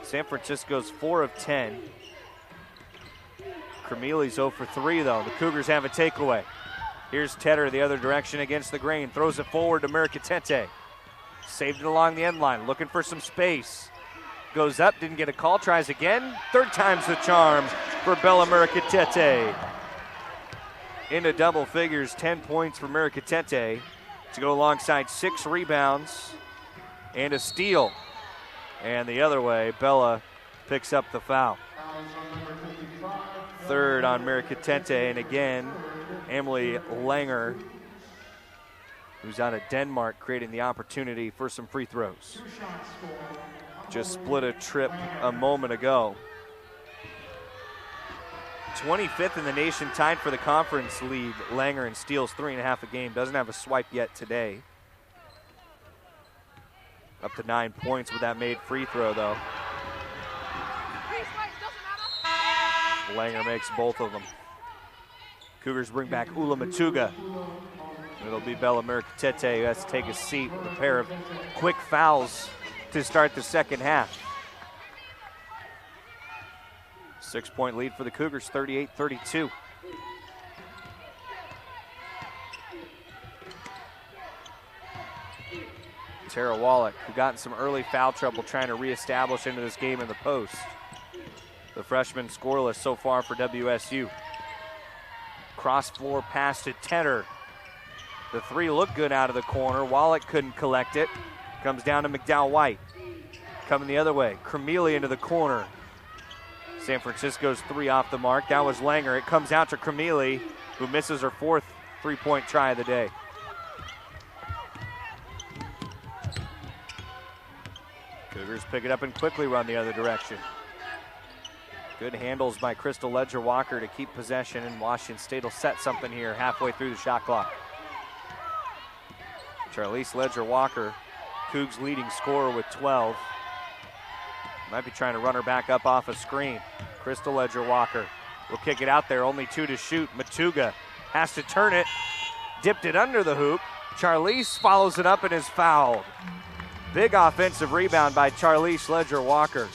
San Francisco's 4 of 10. Kermele's 0 for 3 though. The Cougars have a takeaway. Here's Tedder the other direction against the grain. Throws it forward to Mericatete. Saved it along the end line, looking for some space. Goes up, didn't get a call, tries again. Third time's the charm for Bella Mericatete. Into double figures, 10 points for Mericatete to go alongside 6 rebounds and a steal. And the other way, Bella picks up the foul. Third on Mericatete, and again, Emily Langer, who's out of Denmark, creating the opportunity for some free throws. Just split a trip a moment ago. 25th in the nation, tied for the conference lead. Langer and steals 3.5 a game. Doesn't have a swipe yet today. Up to 9 points with that made free throw, though. Langer makes both of them. Cougars bring back Ula Matuga. It'll be Bella Mericatete who has to take a seat with a pair of quick fouls to start the second half. 6-point lead for the Cougars, 38-32. Tara Wallach, who got in some early foul trouble trying to reestablish into this game in the post. The freshman scoreless so far for WSU. Cross floor pass to Tedder. The 3 looked good out of the corner. Wallach couldn't collect it. Comes down to McDowell-White. Coming the other way. Kermele into the corner. San Francisco's 3 off the mark. That was Langer. It comes out to Kermele, who misses her 4th 3-point try of the day. Cougars pick it up and quickly run the other direction. Good handles by Crystal Ledger-Walker to keep possession, and Washington State will set something here halfway through the shot clock. Charlize Ledger-Walker, Cougs' leading scorer with 12. Might be trying to run her back up off a screen. Crystal Ledger-Walker will kick it out there, only 2 to shoot. Matuga has to turn it, dipped it under the hoop. Charlize follows it up and is fouled. Big offensive rebound by Charlize Ledger-Walker.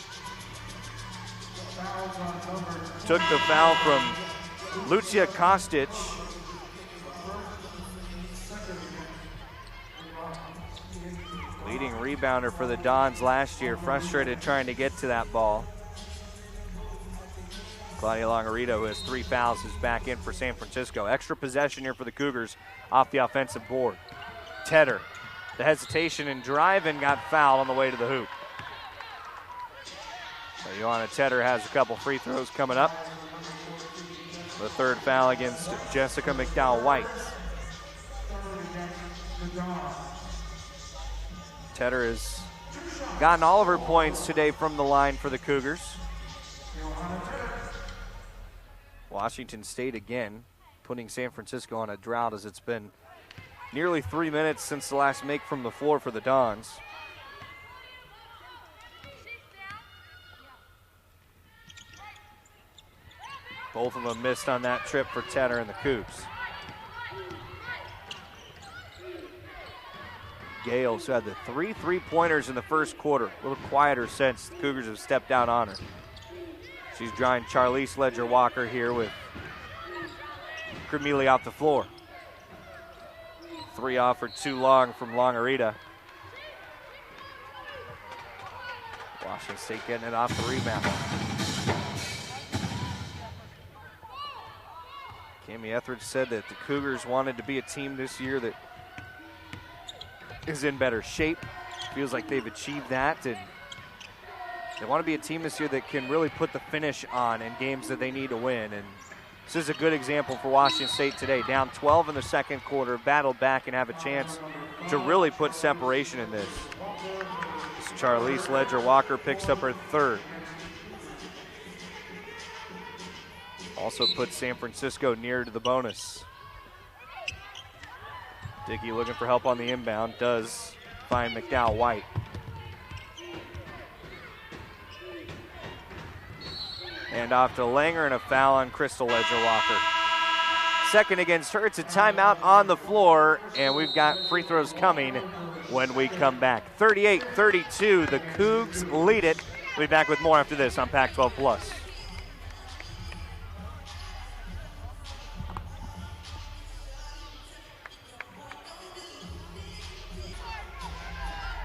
Took the foul from Lucia Kostic. Leading rebounder for the Dons last year, frustrated trying to get to that ball. Claudia Longarito, who has 3 fouls, is back in for San Francisco. Extra possession here for the Cougars off the offensive board. Tedder, the hesitation and drive, and got fouled on the way to the hoop. So Joanna Tedder has a couple free throws coming up. The 3rd foul against Jessica McDowell-White. Tedder has gotten all of her points today from the line for the Cougars. Washington State again putting San Francisco on a drought, as it's been nearly 3 minutes since the last make from the floor for the Dons. Both of them missed on that trip for Tedder and the Cougs. Gales, who had the 3 3-pointers in the first quarter. A little quieter since the Cougars have stepped down on her. She's drawing Charlize Ledger-Walker here with Cremili off the floor. 3 offered too long from Longarita. Washington State getting it off the rebound. Cami Etheridge said that the Cougars wanted to be a team this year that is in better shape. Feels like they've achieved that, and they want to be a team this year that can really put the finish on in games that they need to win. And this is a good example for Washington State today. Down 12 in the second quarter, battled back and have a chance to really put separation in this. Charlize Ledger-Walker picks up her 3rd. Also puts San Francisco near to the bonus. Dickey looking for help on the inbound, does find McDowell White. And off to Langer, and a foul on Crystal Ledger-Walker. Second against her. It's a timeout on the floor, and we've got free throws coming when we come back. 38-32, the Cougs lead it. We'll be back with more after this on Pac-12 Plus.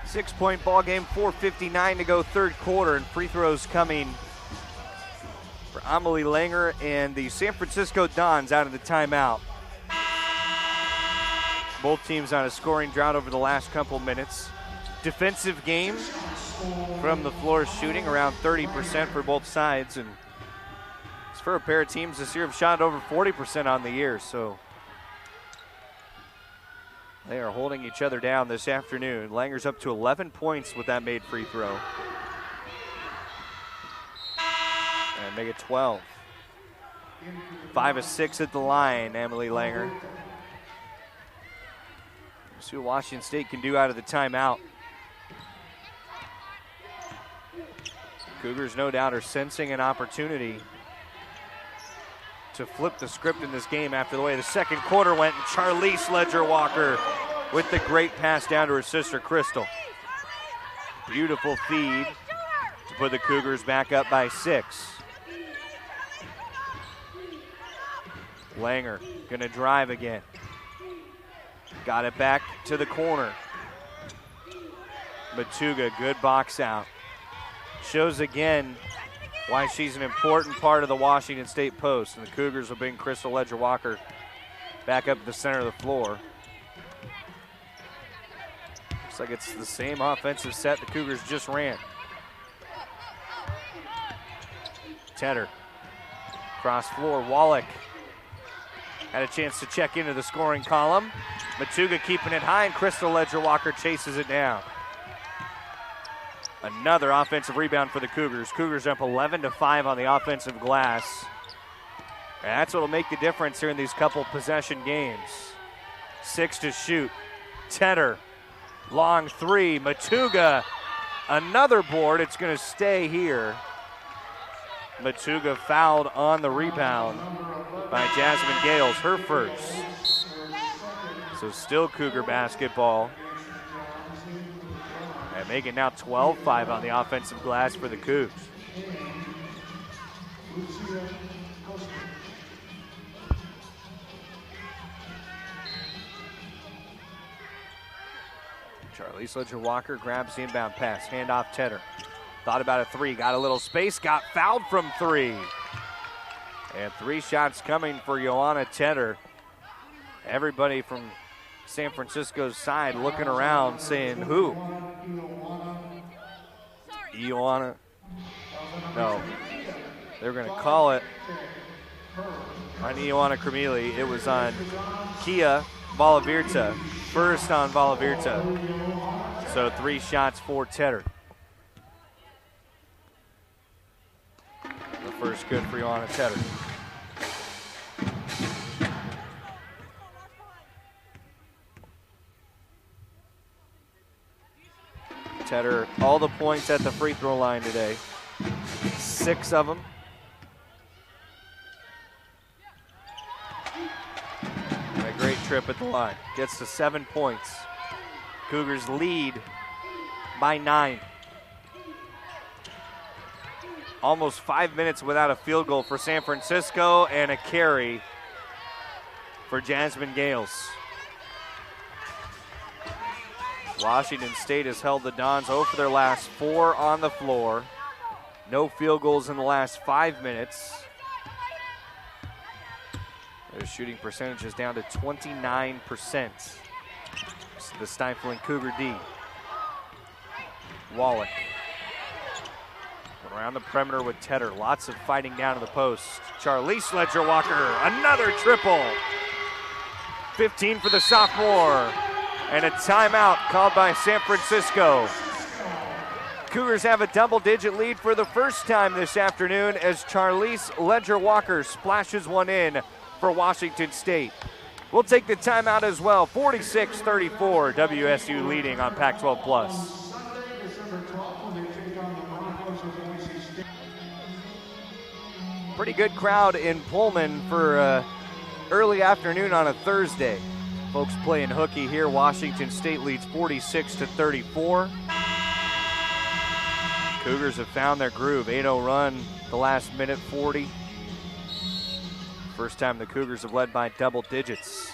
Six-point ball game, 4:59 to go, third quarter, and free throws coming for Amelie Langer and the San Francisco Dons out of the timeout. Both teams on a scoring drought over the last couple minutes. Defensive game from the floor shooting, around 30% for both sides, and it's for a pair of teams this year have shot over 40% on the year, so they are holding each other down this afternoon. Langer's up to 11 points with that made free throw. And make it 12. 5 of 6 at the line, Emily Langer. We'll see what Washington State can do out of the timeout. Cougars no doubt are sensing an opportunity to flip the script in this game after the way the second quarter went, and Charlize Ledger-Walker with the great pass down to her sister Crystal. Beautiful feed to put the Cougars back up by 6. Langer gonna drive again. Got it back to the corner. Matuga, good box out. Shows again why she's an important part of the Washington State post, and the Cougars will bring Crystal Ledger-Walker back up to the center of the floor. Looks like it's the same offensive set the Cougars just ran. Tedder, cross floor, Wallach had a chance to check into the scoring column. Matuga keeping it high, and Crystal Ledger-Walker chases it down. Another offensive rebound for the Cougars. Cougars up 11-5 on the offensive glass. And that's what will make the difference here in these couple possession games. 6 to shoot. Tedder, long 3. Matuga, another board. It's going to stay here. Matuga fouled on the rebound by Jasmine Gales, her first. So still Cougar basketball. And make it now 12-5 on the offensive glass for the Cougs. Charlize Ledger-Walker grabs the inbound pass, handoff Tedder. Thought about a 3, got a little space, got fouled from 3. And 3 shots coming for Joanna Tedder. Everybody from San Francisco's side looking around saying, who? Ioana? No. They're going to call it on Ioana Cremili. It was on Kia Valavirta. First on Valavirta. So 3 shots for Tedder. The first good for Ioana Tedder. Tedder, all the points at the free throw line today. 6 of them. And a great trip at the line. Gets to 7 points. Cougars lead by 9. Almost 5 minutes without a field goal for San Francisco, and a carry for Jasmine Gales. Washington State has held the Dons 0 for their last 4 on the floor. No field goals in the last 5 minutes. Their shooting percentage is down to 29%. The stifling Cougar D. Wallach. Around the perimeter with Tedder. Lots of fighting down to the post. Charlize Ledger-Walker, another triple. 15 for the sophomore. And a timeout called by San Francisco. Cougars have a double-digit lead for the first time this afternoon as Charlize Ledger-Walker splashes one in for Washington State. We'll take the timeout as well. 46-34, WSU leading on Pac-12 Plus. Pretty good crowd in Pullman for early afternoon on a Thursday. Folks playing hooky here. Washington State leads 46-34. Cougars have found their groove. 8-0 run the last minute 40. First time the Cougars have led by double digits.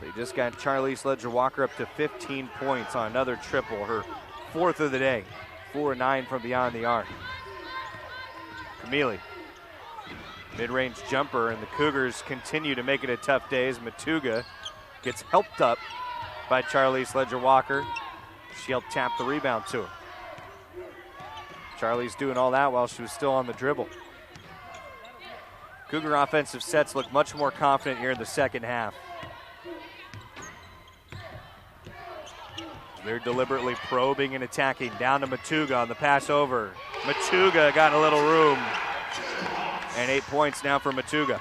They just got Charlize Ledger-Walker up to 15 points on another triple, her 4th of the day. 4-9 from beyond the arc. Camille, mid-range jumper, and the Cougars continue to make it a tough day as Matuga gets helped up by Charlize Ledger-Walker. She helped tap the rebound to her. Charlie's doing all that while she was still on the dribble. Cougar offensive sets look much more confident here in the second half. They're deliberately probing and attacking. Down to Matuga on the pass over. Matuga got a little room. And 8 points now for Matuga.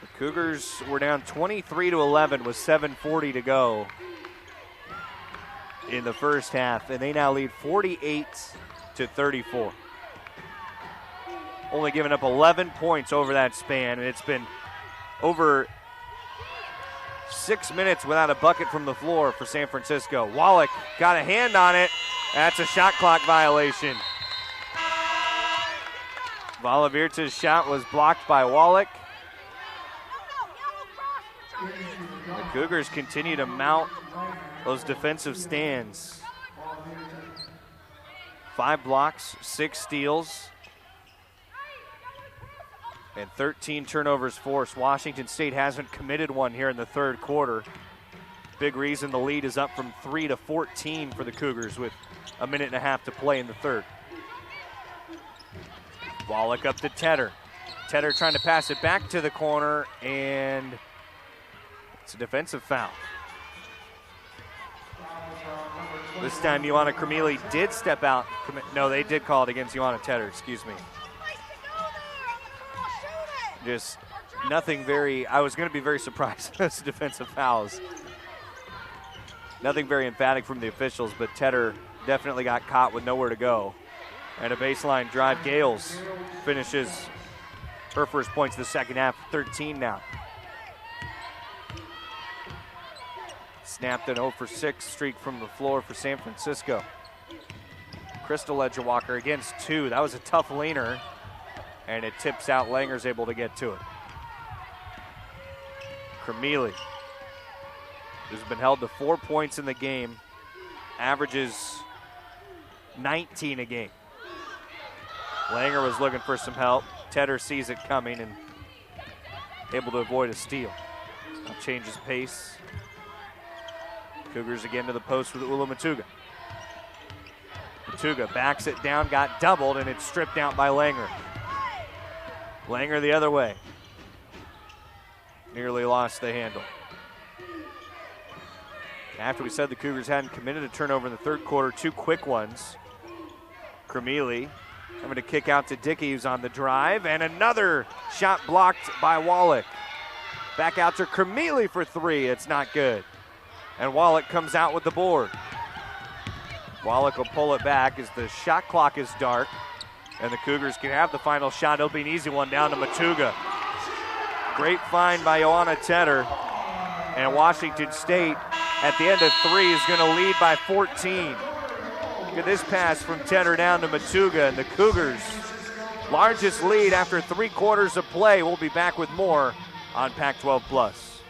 The Cougars were down 23-11 with 7:40 to go in the first half, and they now lead 48-34. Only giving up 11 points over that span, and it's been over 6 minutes without a bucket from the floor for San Francisco. Wallach got a hand on it. That's a shot clock violation. Valavirta's shot was blocked by Wallach. The Cougars continue to mount those defensive stands. 5 blocks, 6 steals, and 13 turnovers forced. Washington State hasn't committed one here in the third quarter. Big reason the lead is up from 3 to 14 for the Cougars with a minute and a half to play in the third. Wallach up to Tedder. Tedder trying to pass it back to the corner, and it's a defensive foul. This time Ioana Cremili did step out. No, they did call it against Ioana Tedder, excuse me. Just nothing very, I was going to be very surprised as defensive fouls. Nothing very emphatic from the officials, but Tedder definitely got caught with nowhere to go. And a baseline drive. Gales finishes her first points of the second half, 13 now. Snapped an 0 for 6 streak from the floor for San Francisco. Crystal Ledger-Walker against 2. That was a tough leaner, and it tips out. Langer's able to get to it. Cremili, who's been held to 4 points in the game, averages 19 a game. Langer was looking for some help. Tedder sees it coming and able to avoid a steal. Now changes pace. Cougars again to the post with Ula Matuga. Matuga backs it down, got doubled, and it's stripped out by Langer. Langer the other way. Nearly lost the handle. After we said the Cougars hadn't committed a turnover in the third quarter, 2 quick ones. Cremili Coming to kick out to Dickey, who's on the drive, and another shot blocked by Wallach. Back out to Cremeli for three. It's not good. And Wallach comes out with the board. Wallach will pull it back as the shot clock is dark, and the Cougars can have the final shot. It'll be an easy one down to Matuga. Great find by Joanna Tedder. And Washington State at the end of three is going to lead by 14. Look at this pass from Tedder down to Matuga, and the Cougars' largest lead after 3 quarters of play. We'll be back with more on Pac-12 Plus.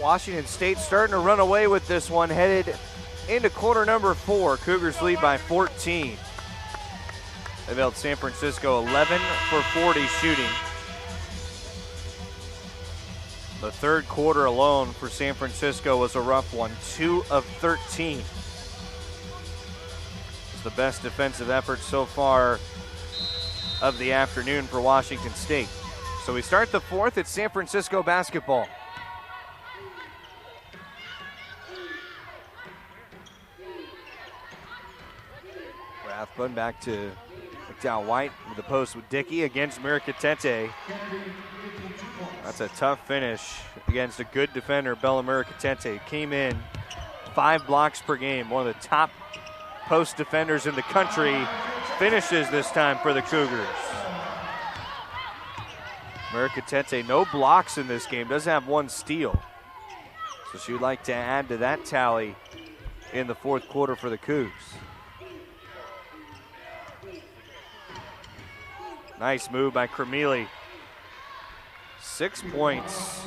Washington State starting to run away with this one, headed into quarter number 4. Cougars lead by 14. They've held San Francisco 11 for 40 shooting. The third quarter alone for San Francisco was a rough one, 2 of 13. It's the best defensive effort so far of the afternoon for Washington State. So we start the fourth. It's San Francisco basketball. Rathbun back to McDowell White with the post with Dickey against Miracatete. That's a tough finish against a good defender, Bella Miracatete. Came in 5 blocks per game, one of the top post defenders in the country. Finishes this time for the Cougars. Miracatete, no blocks in this game, does have 1 steal. So she would like to add to that tally in the fourth quarter for the Cougs. Nice move by Cremeli. 6 points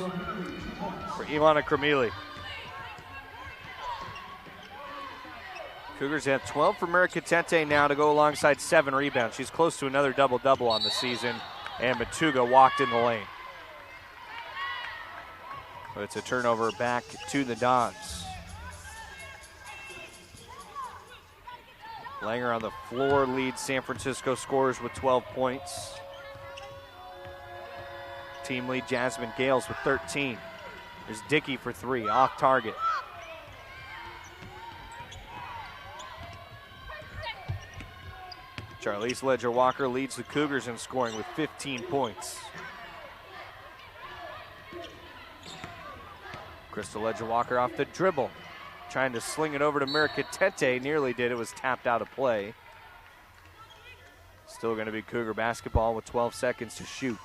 for Ilana Cremeli. Cougars have 12 for Miracatete now to go alongside 7 rebounds. She's close to another double-double on the season, and Matuga walked in the lane. So it's a turnover back to the Dons. Langer on the floor leads San Francisco scorers with 12 points. Team lead Jasmine Gales with 13. There's Dickey for 3, off target. Charlize Ledger-Walker leads the Cougars in scoring with 15 points. Crystal Ledger-Walker off the dribble, trying to sling it over to Miracatete. Nearly did. It was tapped out of play. Still going to be Cougar basketball with 12 seconds to shoot.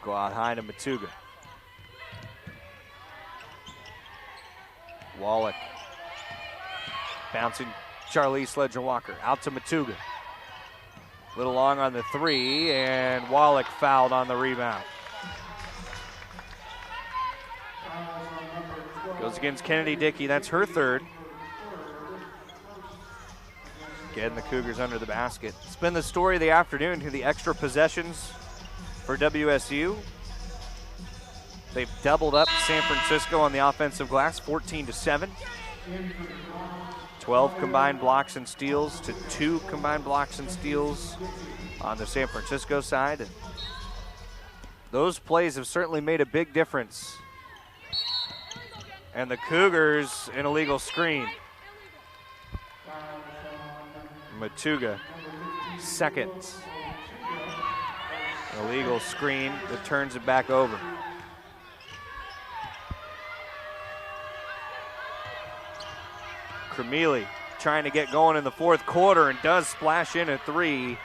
Go out high to Matuga. Wallach. Bouncing Charlize Ledger-Walker. Out to Matuga. Little long on the 3, and Wallach fouled on the rebound. Goes against Kennedy Dickey. That's her 3rd. Getting the Cougars under the basket. It's been the story of the afternoon to the extra possessions for WSU. They've doubled up San Francisco on the offensive glass, 14-7. 12 combined blocks and steals to 2 combined blocks and steals on the San Francisco side. Those plays have certainly made a big difference. And the Cougars, an illegal screen. Matuga, second. An illegal screen that turns it back over. Cremeli trying to get going in the fourth quarter and does splash in a 3.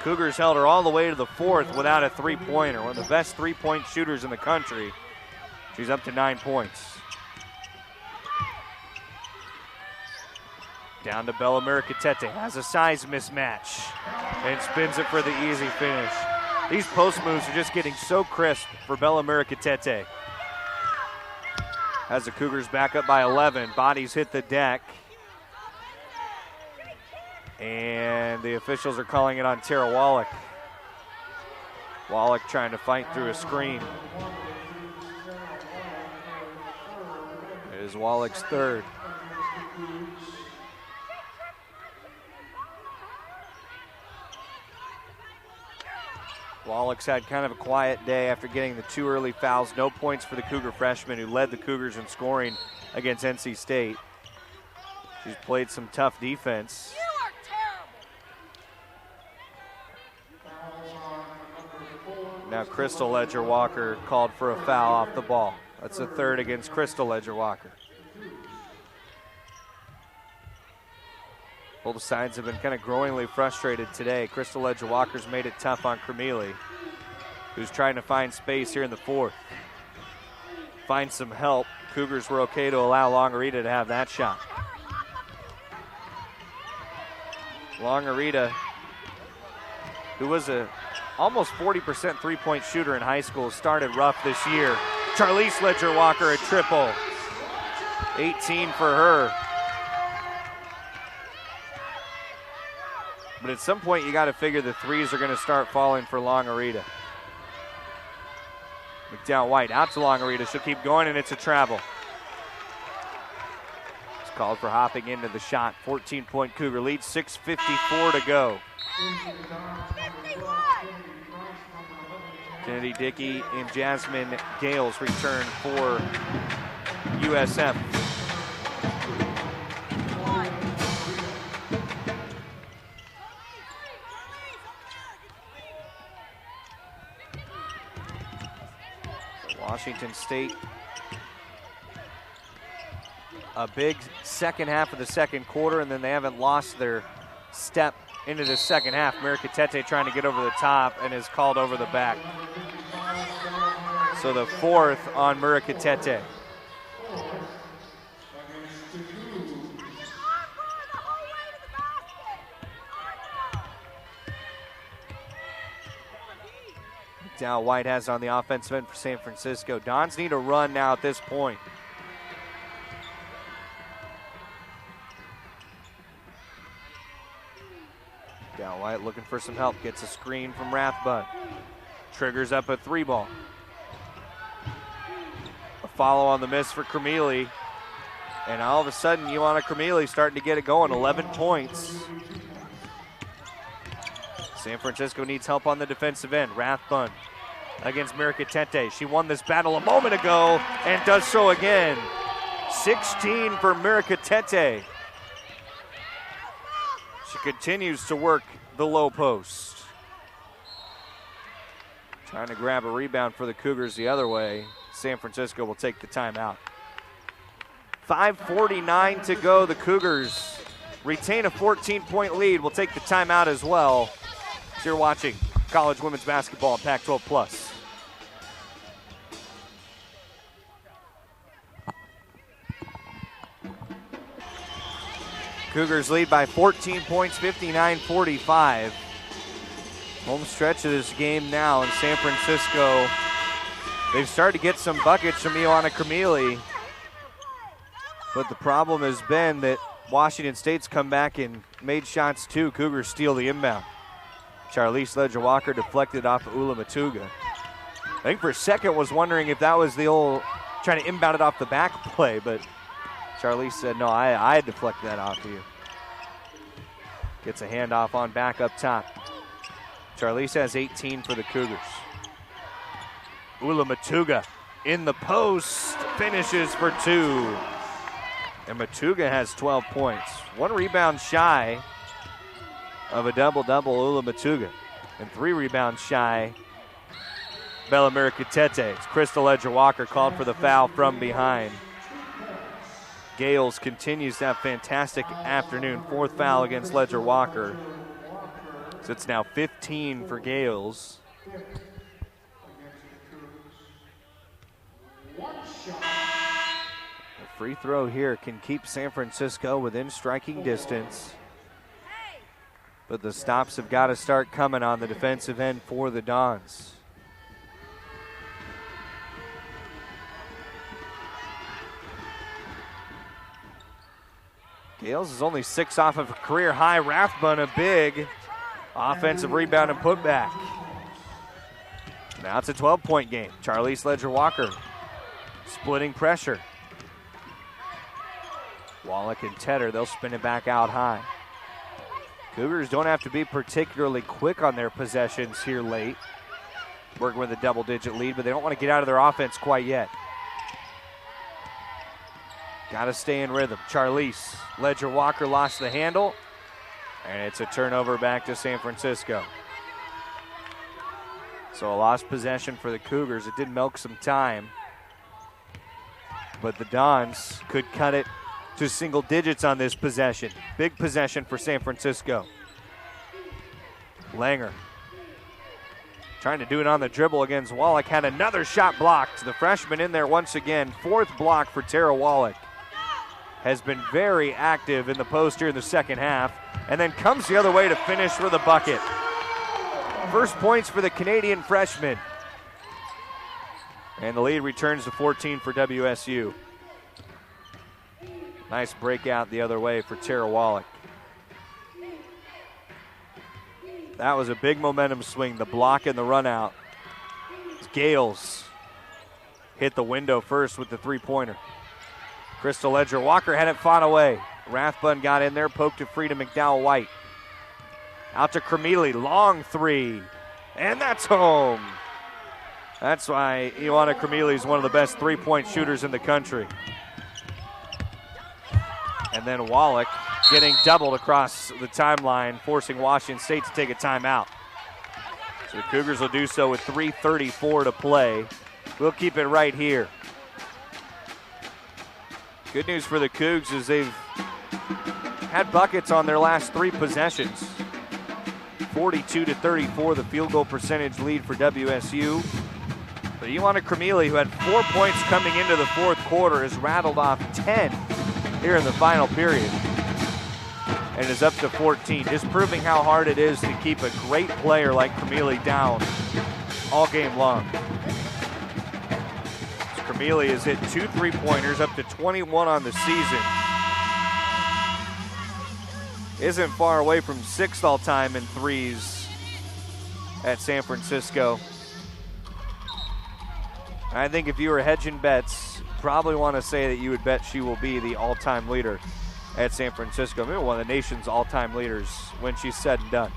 Cougars held her all the way to the fourth without a 3-pointer. One of the best 3-point shooters in the country. She's up to 9 points. Down to Bella Miracatete, has a size mismatch and spins it for the easy finish. These post moves are just getting so crisp for Bella Miracatete. Has the Cougars back up by 11. Bodies hit the deck. And the officials are calling it on Tara Wallach. Wallach trying to fight through a screen. It is Wallach's 3rd. Wallach's had kind of a quiet day after getting the 2 early fouls. No points for the Cougar freshman who led the Cougars in scoring against NC State. She's played some tough defense. Now Crystal Ledger-Walker called for a foul off the ball. That's a third against Crystal Ledger-Walker. Both sides have been kind of growingly frustrated today. Crystal Ledger-Walker's made it tough on Cremeli, who's trying to find space here in the fourth. Find some help. Cougars were okay to allow Longarita to have that shot. Longarita, who was a almost 40% three-point shooter in high school, started rough this year. Charlize Ledger-Walker a triple. 18 for her. But at some point, you got to figure the threes are going to start falling for Longarita. McDowell-White out to Longarita. She'll keep going, and it's a travel. It's called for hopping into the shot. 14-point Cougar lead, 6:54 to go. Kennedy Dickey and Jasmine Gales return for USF. Washington State, a big second half of the second quarter, and then they haven't lost their step into the second half. Miracatete trying to get over the top and is called over the back. So the fourth on Miracatete. Dow White has on the offensive end for San Francisco. Dons need a run now at this point. Dow White looking for some help. Gets a screen from Rathbun. Triggers up a 3-ball. A follow on the miss for Cremeli. And all of a sudden, Ioana Cremeli starting to get it going. 11 points. San Francisco needs help on the defensive end. Rathbun against Miracatete. She won this battle a moment ago and does so again. 16 for Miracatete. She continues to work the low post. Trying to grab a rebound for the Cougars the other way. San Francisco will take the timeout. 5:49 to go. The Cougars retain a 14-point lead. We'll take the timeout as well. So you're watching college women's basketball on Pac-12 Plus. Cougars lead by 14 points, 59-45. Home stretch of this game now in San Francisco. They've started to get some buckets from Ioana Cremeli. But the problem has been that Washington State's come back and made shots too. Cougars steal the inbound. Charlize Ledger-Walker deflected off of Ula Matuga. I think for a second was wondering if that was the old trying to inbound it off the back play, but Charlize said, no, I deflected that off of you. Gets a handoff on back up top. Charlize has 18 for the Cougars. Ula Matuga in the post, finishes for 2. And Matuga has 12 points. 1 rebound shy of a double-double, Ula Matuga. And 3 rebounds shy, Bella Miracatete. Crystal Ledger-Walker called for the foul from behind. Gales continues to have fantastic afternoon. 4th foul against Ledger-Walker. So it's now 15 for Gales. A free throw here can keep San Francisco within striking distance. But the stops have got to start coming on the defensive end for the Dons. Gales is only 6 off of a career high. Rathbun a big offensive rebound and putback. Now it's a 12-point game. Charlize Ledger-Walker splitting pressure. Wallach and Tedder, they'll spin it back out high. Cougars don't have to be particularly quick on their possessions here late. working with a double-digit lead, but they don't want to get out of their offense quite yet. Got to stay in rhythm. Charlize Ledger-Walker lost the handle, and it's a turnover back to San Francisco. So a lost possession for the Cougars. It did milk some time, but the Dons could cut it to single digits on this possession. Big possession for San Francisco. Langer trying to do it on the dribble against Wallach. Had another shot blocked. The freshman in there once again. Fourth block for Tara Wallach. Has been very active in the post here in the second half, and then comes the other way to finish with a bucket. First points for the Canadian freshman. And the lead returns to 14 for WSU. Nice breakout the other way for Tara Wallach. That was a big momentum swing, the block and the run out. Gales hit the window first with the three-pointer. Crystal Ledger-Walker had it fought away. Rathbun got in there, poked it free to McDowell-White. Out to Cremeli, long three, and that's home. That's why Ioana Cremeli is one of the best three-point shooters in the country. And then Wallach getting doubled across the timeline, forcing Washington State to take a timeout. So the Cougars will do so with 3:34 to play. We'll keep it right here. Good news for the Cougs is they've had buckets on their last three possessions. 42-34, the field goal percentage lead for WSU. But Ioana Cremeli, who had 4 points coming into the fourth quarter, has rattled off 10 here in the final period and is up to 14, just proving how hard it is to keep a great player like Cremeli down all game long. Cremeli has hit 2 3-pointers, up to 21 on the season. Isn't far away from 6th all-time in threes at San Francisco. I think if you were hedging bets, probably want to say that you would bet she will be the all-time leader at San Francisco. Maybe one of the nation's all-time leaders when she's said and done.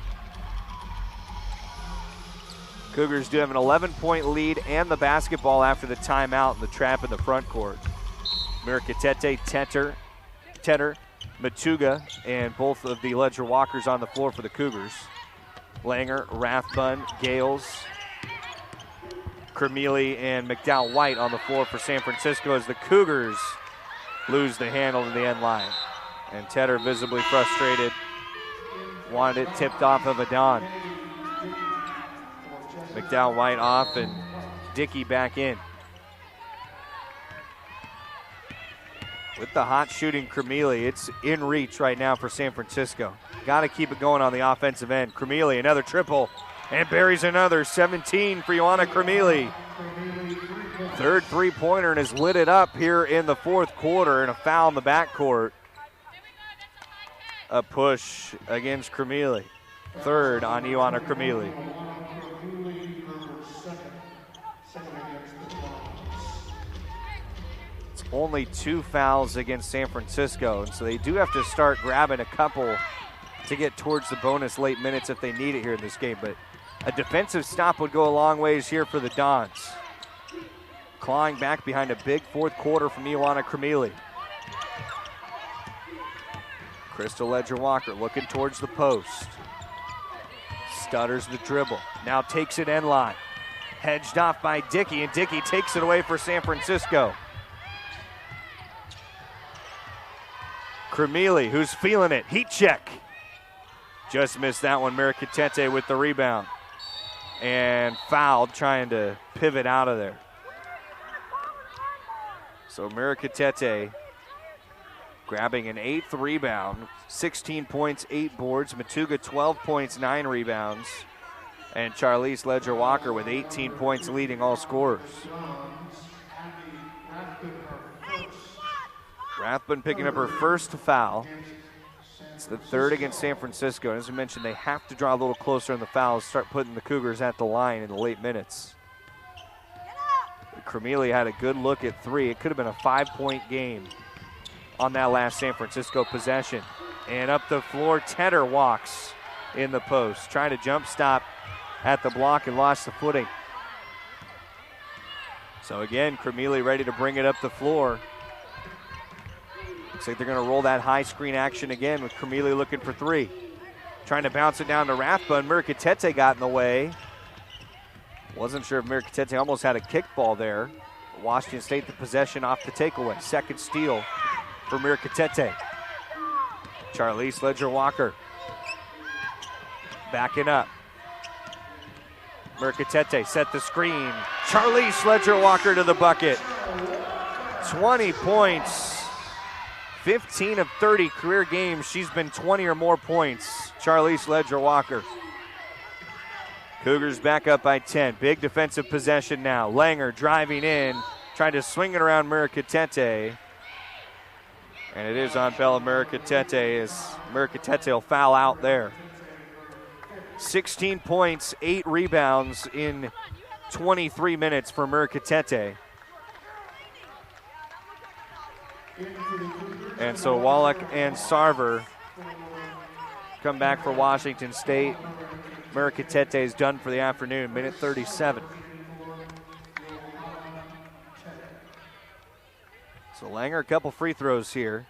Cougars do have an 11-point lead and the basketball after the timeout and the trap in the front court. Mirikatete, Tedder, Matuga, and both of the Ledger-Walkers on the floor for the Cougars. Langer, Rathbun, Gales, Cremeli, and McDowell-White on the floor for San Francisco as the Cougars lose the handle to the end line. And Tedder visibly frustrated, wanted it tipped off of Adon. McDowell-White off and Dickey back in. With the hot shooting Cremeli, it's in reach right now for San Francisco. Got to keep it going on the offensive end. Cremeli, another triple, and buries another. 17 for Ioana Cremeli. Third three-pointer and has lit it up here in the fourth quarter, and a foul in the backcourt. A push against Cremeli. Third on Ioana Cremeli. It's only 2 fouls against San Francisco, and so they do have to start grabbing a couple to get towards the bonus late minutes if they need it here in this game. But a defensive stop would go a long ways here for the Dons. Clawing back behind a big fourth quarter from Ioana Cremeli. Crystal Ledger-Walker looking towards the post. Stutters the dribble. Now takes it end line. Hedged off by Dickey, and Dickey takes it away for San Francisco. Cremeli, who's feeling it. Heat check. Just missed that one. Mirikatete with the rebound. And fouled, trying to pivot out of there. So Mirikatete grabbing an 8th rebound, 16 points, 8 boards. Matuga 12 points, 9 rebounds. And Charlize Ledger-Walker with 18 points leading all scorers. Rathbun picking up her first foul. It's the third against San Francisco. And as we mentioned, they have to draw a little closer in the fouls, start putting the Cougars at the line in the late minutes. Cremeli had a good look at 3. It could have been a 5-point game on that last San Francisco possession. And up the floor, Tedder walks in the post, trying to jump stop at the block and lost the footing. So again, Cremili ready to bring it up the floor. Looks like they're going to roll that high screen action again with Cremili looking for three. Trying to bounce it down to Rathbun. and Mirkatete got in the way. Wasn't sure if Mirkatete almost had a kickball there. Washington State the possession off the takeaway. Second steal for Mirkatete. Charlize Ledger-Walker backing up. Mirkatete set the screen. Charlize Ledger-Walker to the bucket. 20 points. 15 of 30 career games. She's been 20 or more points. Charlize Ledger-Walker. Cougars back up by 10. Big defensive possession now. Langer driving in, trying to swing it around Mirkatete. And it is on Bella Mirkatete as Mirkatete will foul out there. 16 points, 8 rebounds in 23 minutes for Mirkatete. And so Wallach and Sarver come back for Washington State. Mirkatete is done for the afternoon, minute 37. So Langer, a couple free throws here.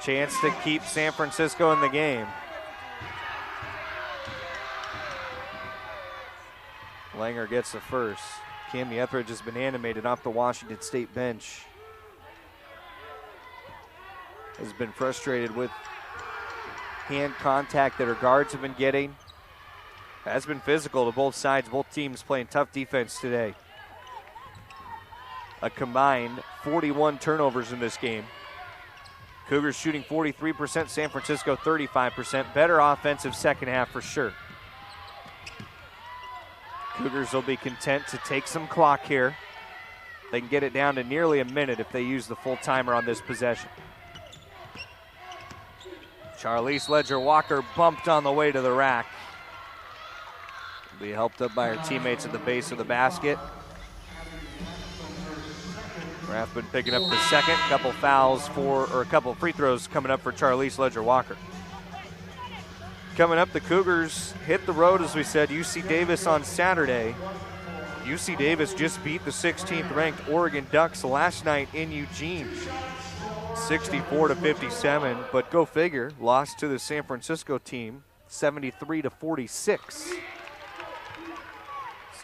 Chance to keep San Francisco in the game. Langer gets the first. Cami Etheridge has been animated off the Washington State bench. Has been frustrated with hand contact that her guards have been getting. Has been physical to both sides. Both teams playing tough defense today. A combined 41 turnovers in this game. Cougars shooting 43%, San Francisco 35%. Better offensive second half for sure. Cougars will be content to take some clock here. They can get it down to nearly a minute if they use the full timer on this possession. Charlize Ledger-Walker bumped on the way to the rack. Will be helped up by her teammates at the base of the basket. Rathbun picking up the second. Couple free throws coming up for Charlize Ledger-Walker. Coming up, the Cougars hit the road, as we said, UC Davis on Saturday. UC Davis just beat the 16th ranked Oregon Ducks last night in Eugene. 64-57, but go figure, lost to the San Francisco team 73-46.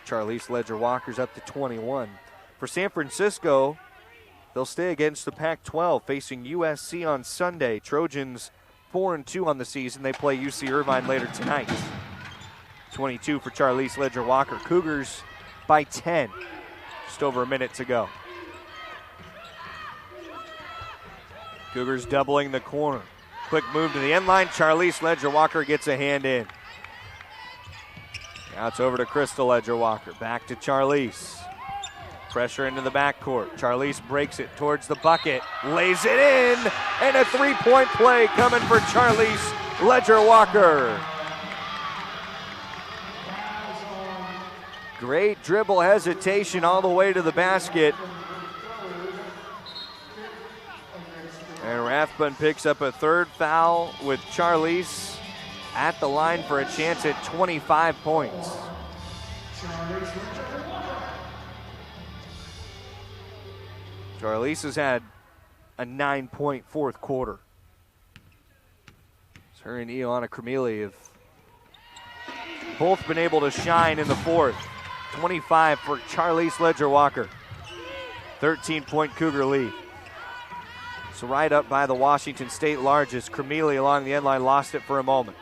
Charlize Ledger-Walker's up to 21. For San Francisco, they'll stay against the Pac-12, facing USC on Sunday. Trojans 4-2 on the season. They play UC Irvine later tonight. 22 for Charlize Ledger-Walker. Cougars by 10. Just over a minute to go. Cougars doubling the corner. Quick move to the end line. Charlize Ledger-Walker gets a hand in. Now it's over to Crystal Ledger-Walker. Back to Charlize. Pressure into the backcourt. Charlize breaks it towards the bucket. Lays it in. And a three-point play coming for Charlize Ledger-Walker. Great dribble hesitation all the way to the basket. And Rathbun picks up a third foul with Charlize at the line for a chance at 25 points. Charlize has had a 9-point fourth quarter. Her and Iolana Cremili have both been able to shine in the fourth. 25 for Charlize Ledger-Walker. 13-point Cougar lead. So right up by the Washington State largest. Cremili along the end line lost it for a moment.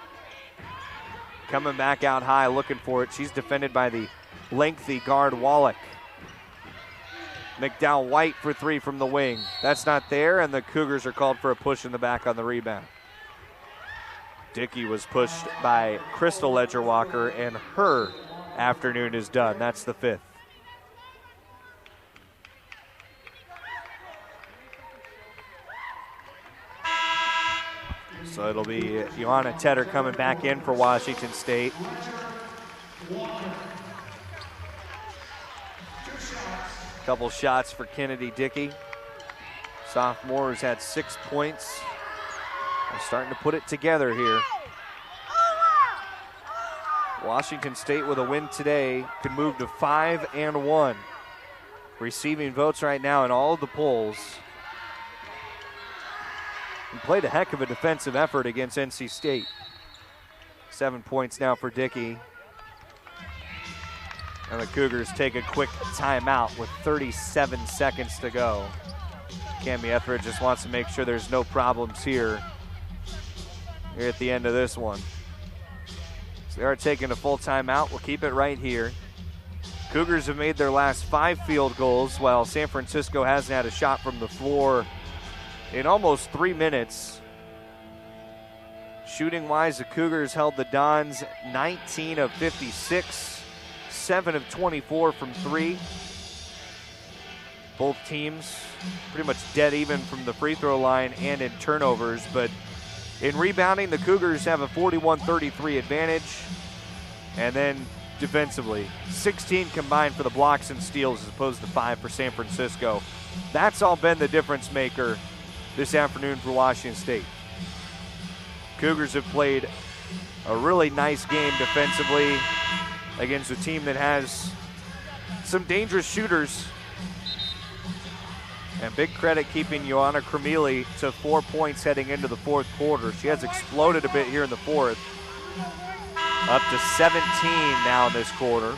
Coming back out high, looking for it. She's defended by the lengthy guard Wallach. McDowell White for three from the wing. That's not there, and the Cougars are called for a push in the back on the rebound. Dickey was pushed by Crystal Ledger-Walker, and her afternoon is done. That's the fifth. So it'll be Joanna Tedder coming back in for Washington State. Couple shots for Kennedy Dickey. Sophomore has had 6 points. They're starting to put it together here. Washington State with a win today could move to 5-1. Receiving votes right now in all of the polls. And played a heck of a defensive effort against NC State. 7 points now for Dickey. And the Cougars take a quick timeout with 37 seconds to go. Cami Etheridge just wants to make sure there's no problems here at the end of this one. So they are taking a full timeout. We'll keep it right here. Cougars have made their last 5 field goals, while San Francisco hasn't had a shot from the floor in almost 3 minutes. Shooting-wise, the Cougars held the Dons 19 of 56, 7 of 24 from 3. Both teams pretty much dead even from the free throw line and in turnovers, but in rebounding, the Cougars have a 41-33 advantage. And then defensively, 16 combined for the blocks and steals as opposed to 5 for San Francisco. That's all been the difference maker this afternoon for Washington State. Cougars have played a really nice game defensively against a team that has some dangerous shooters. And big credit keeping Ioana Cremili to 4 points heading into the fourth quarter. She has exploded a bit here in the fourth. Up to 17 now in this quarter.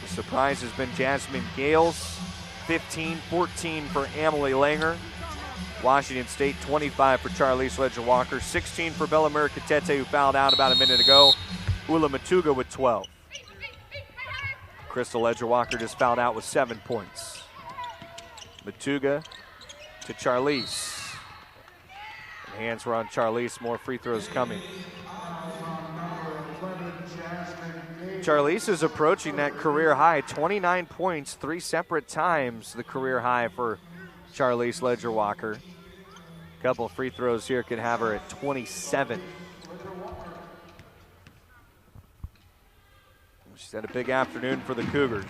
The surprise has been Jasmine Gales. 15-14 for Amelie Langer. Washington State 25 for Charlize Ledger-Walker. 16 for Bellamira Katete, who fouled out about a minute ago. Ula Matuga with 12. Crystal Ledger-Walker just fouled out with 7 points. Matuga to Charlize. And hands were on Charlize, more free throws coming. Charlize is approaching that career high, 29 points, 3 separate times the career high for Charlize Ledger-Walker. A couple of free throws here could have her at 27. She's had a big afternoon for the Cougars.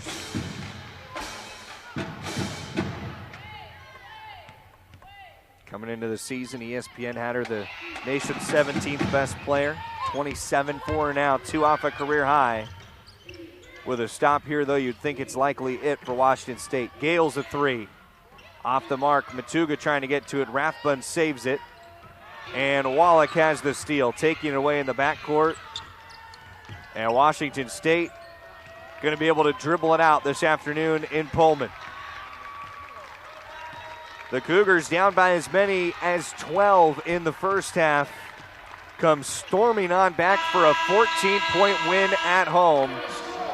Coming into the season, ESPN had her the nation's 17th best player. 27 for her now, 2 off a career high. With a stop here, though, you'd think it's likely it for Washington State. Gales a 3. Off the mark, Matuga trying to get to it. Rathbun saves it. And Wallach has the steal, taking it away in the backcourt. And Washington State going to be able to dribble it out this afternoon in Pullman. The Cougars down by as many as 12 in the first half. Come storming on back for a 14-point win at home.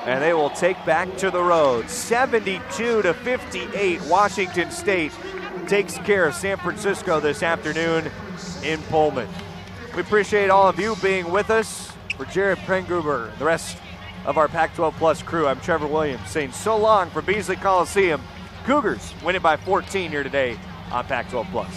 And they will take back to the road. 72-58, Washington State takes care of San Francisco this afternoon in Pullman. We appreciate all of you being with us. For Jared Prenguber and the rest of our Pac-12 Plus crew, I'm Trevor Williams saying so long from Beasley Coliseum. Cougars win it by 14 here today on Pac-12 Plus.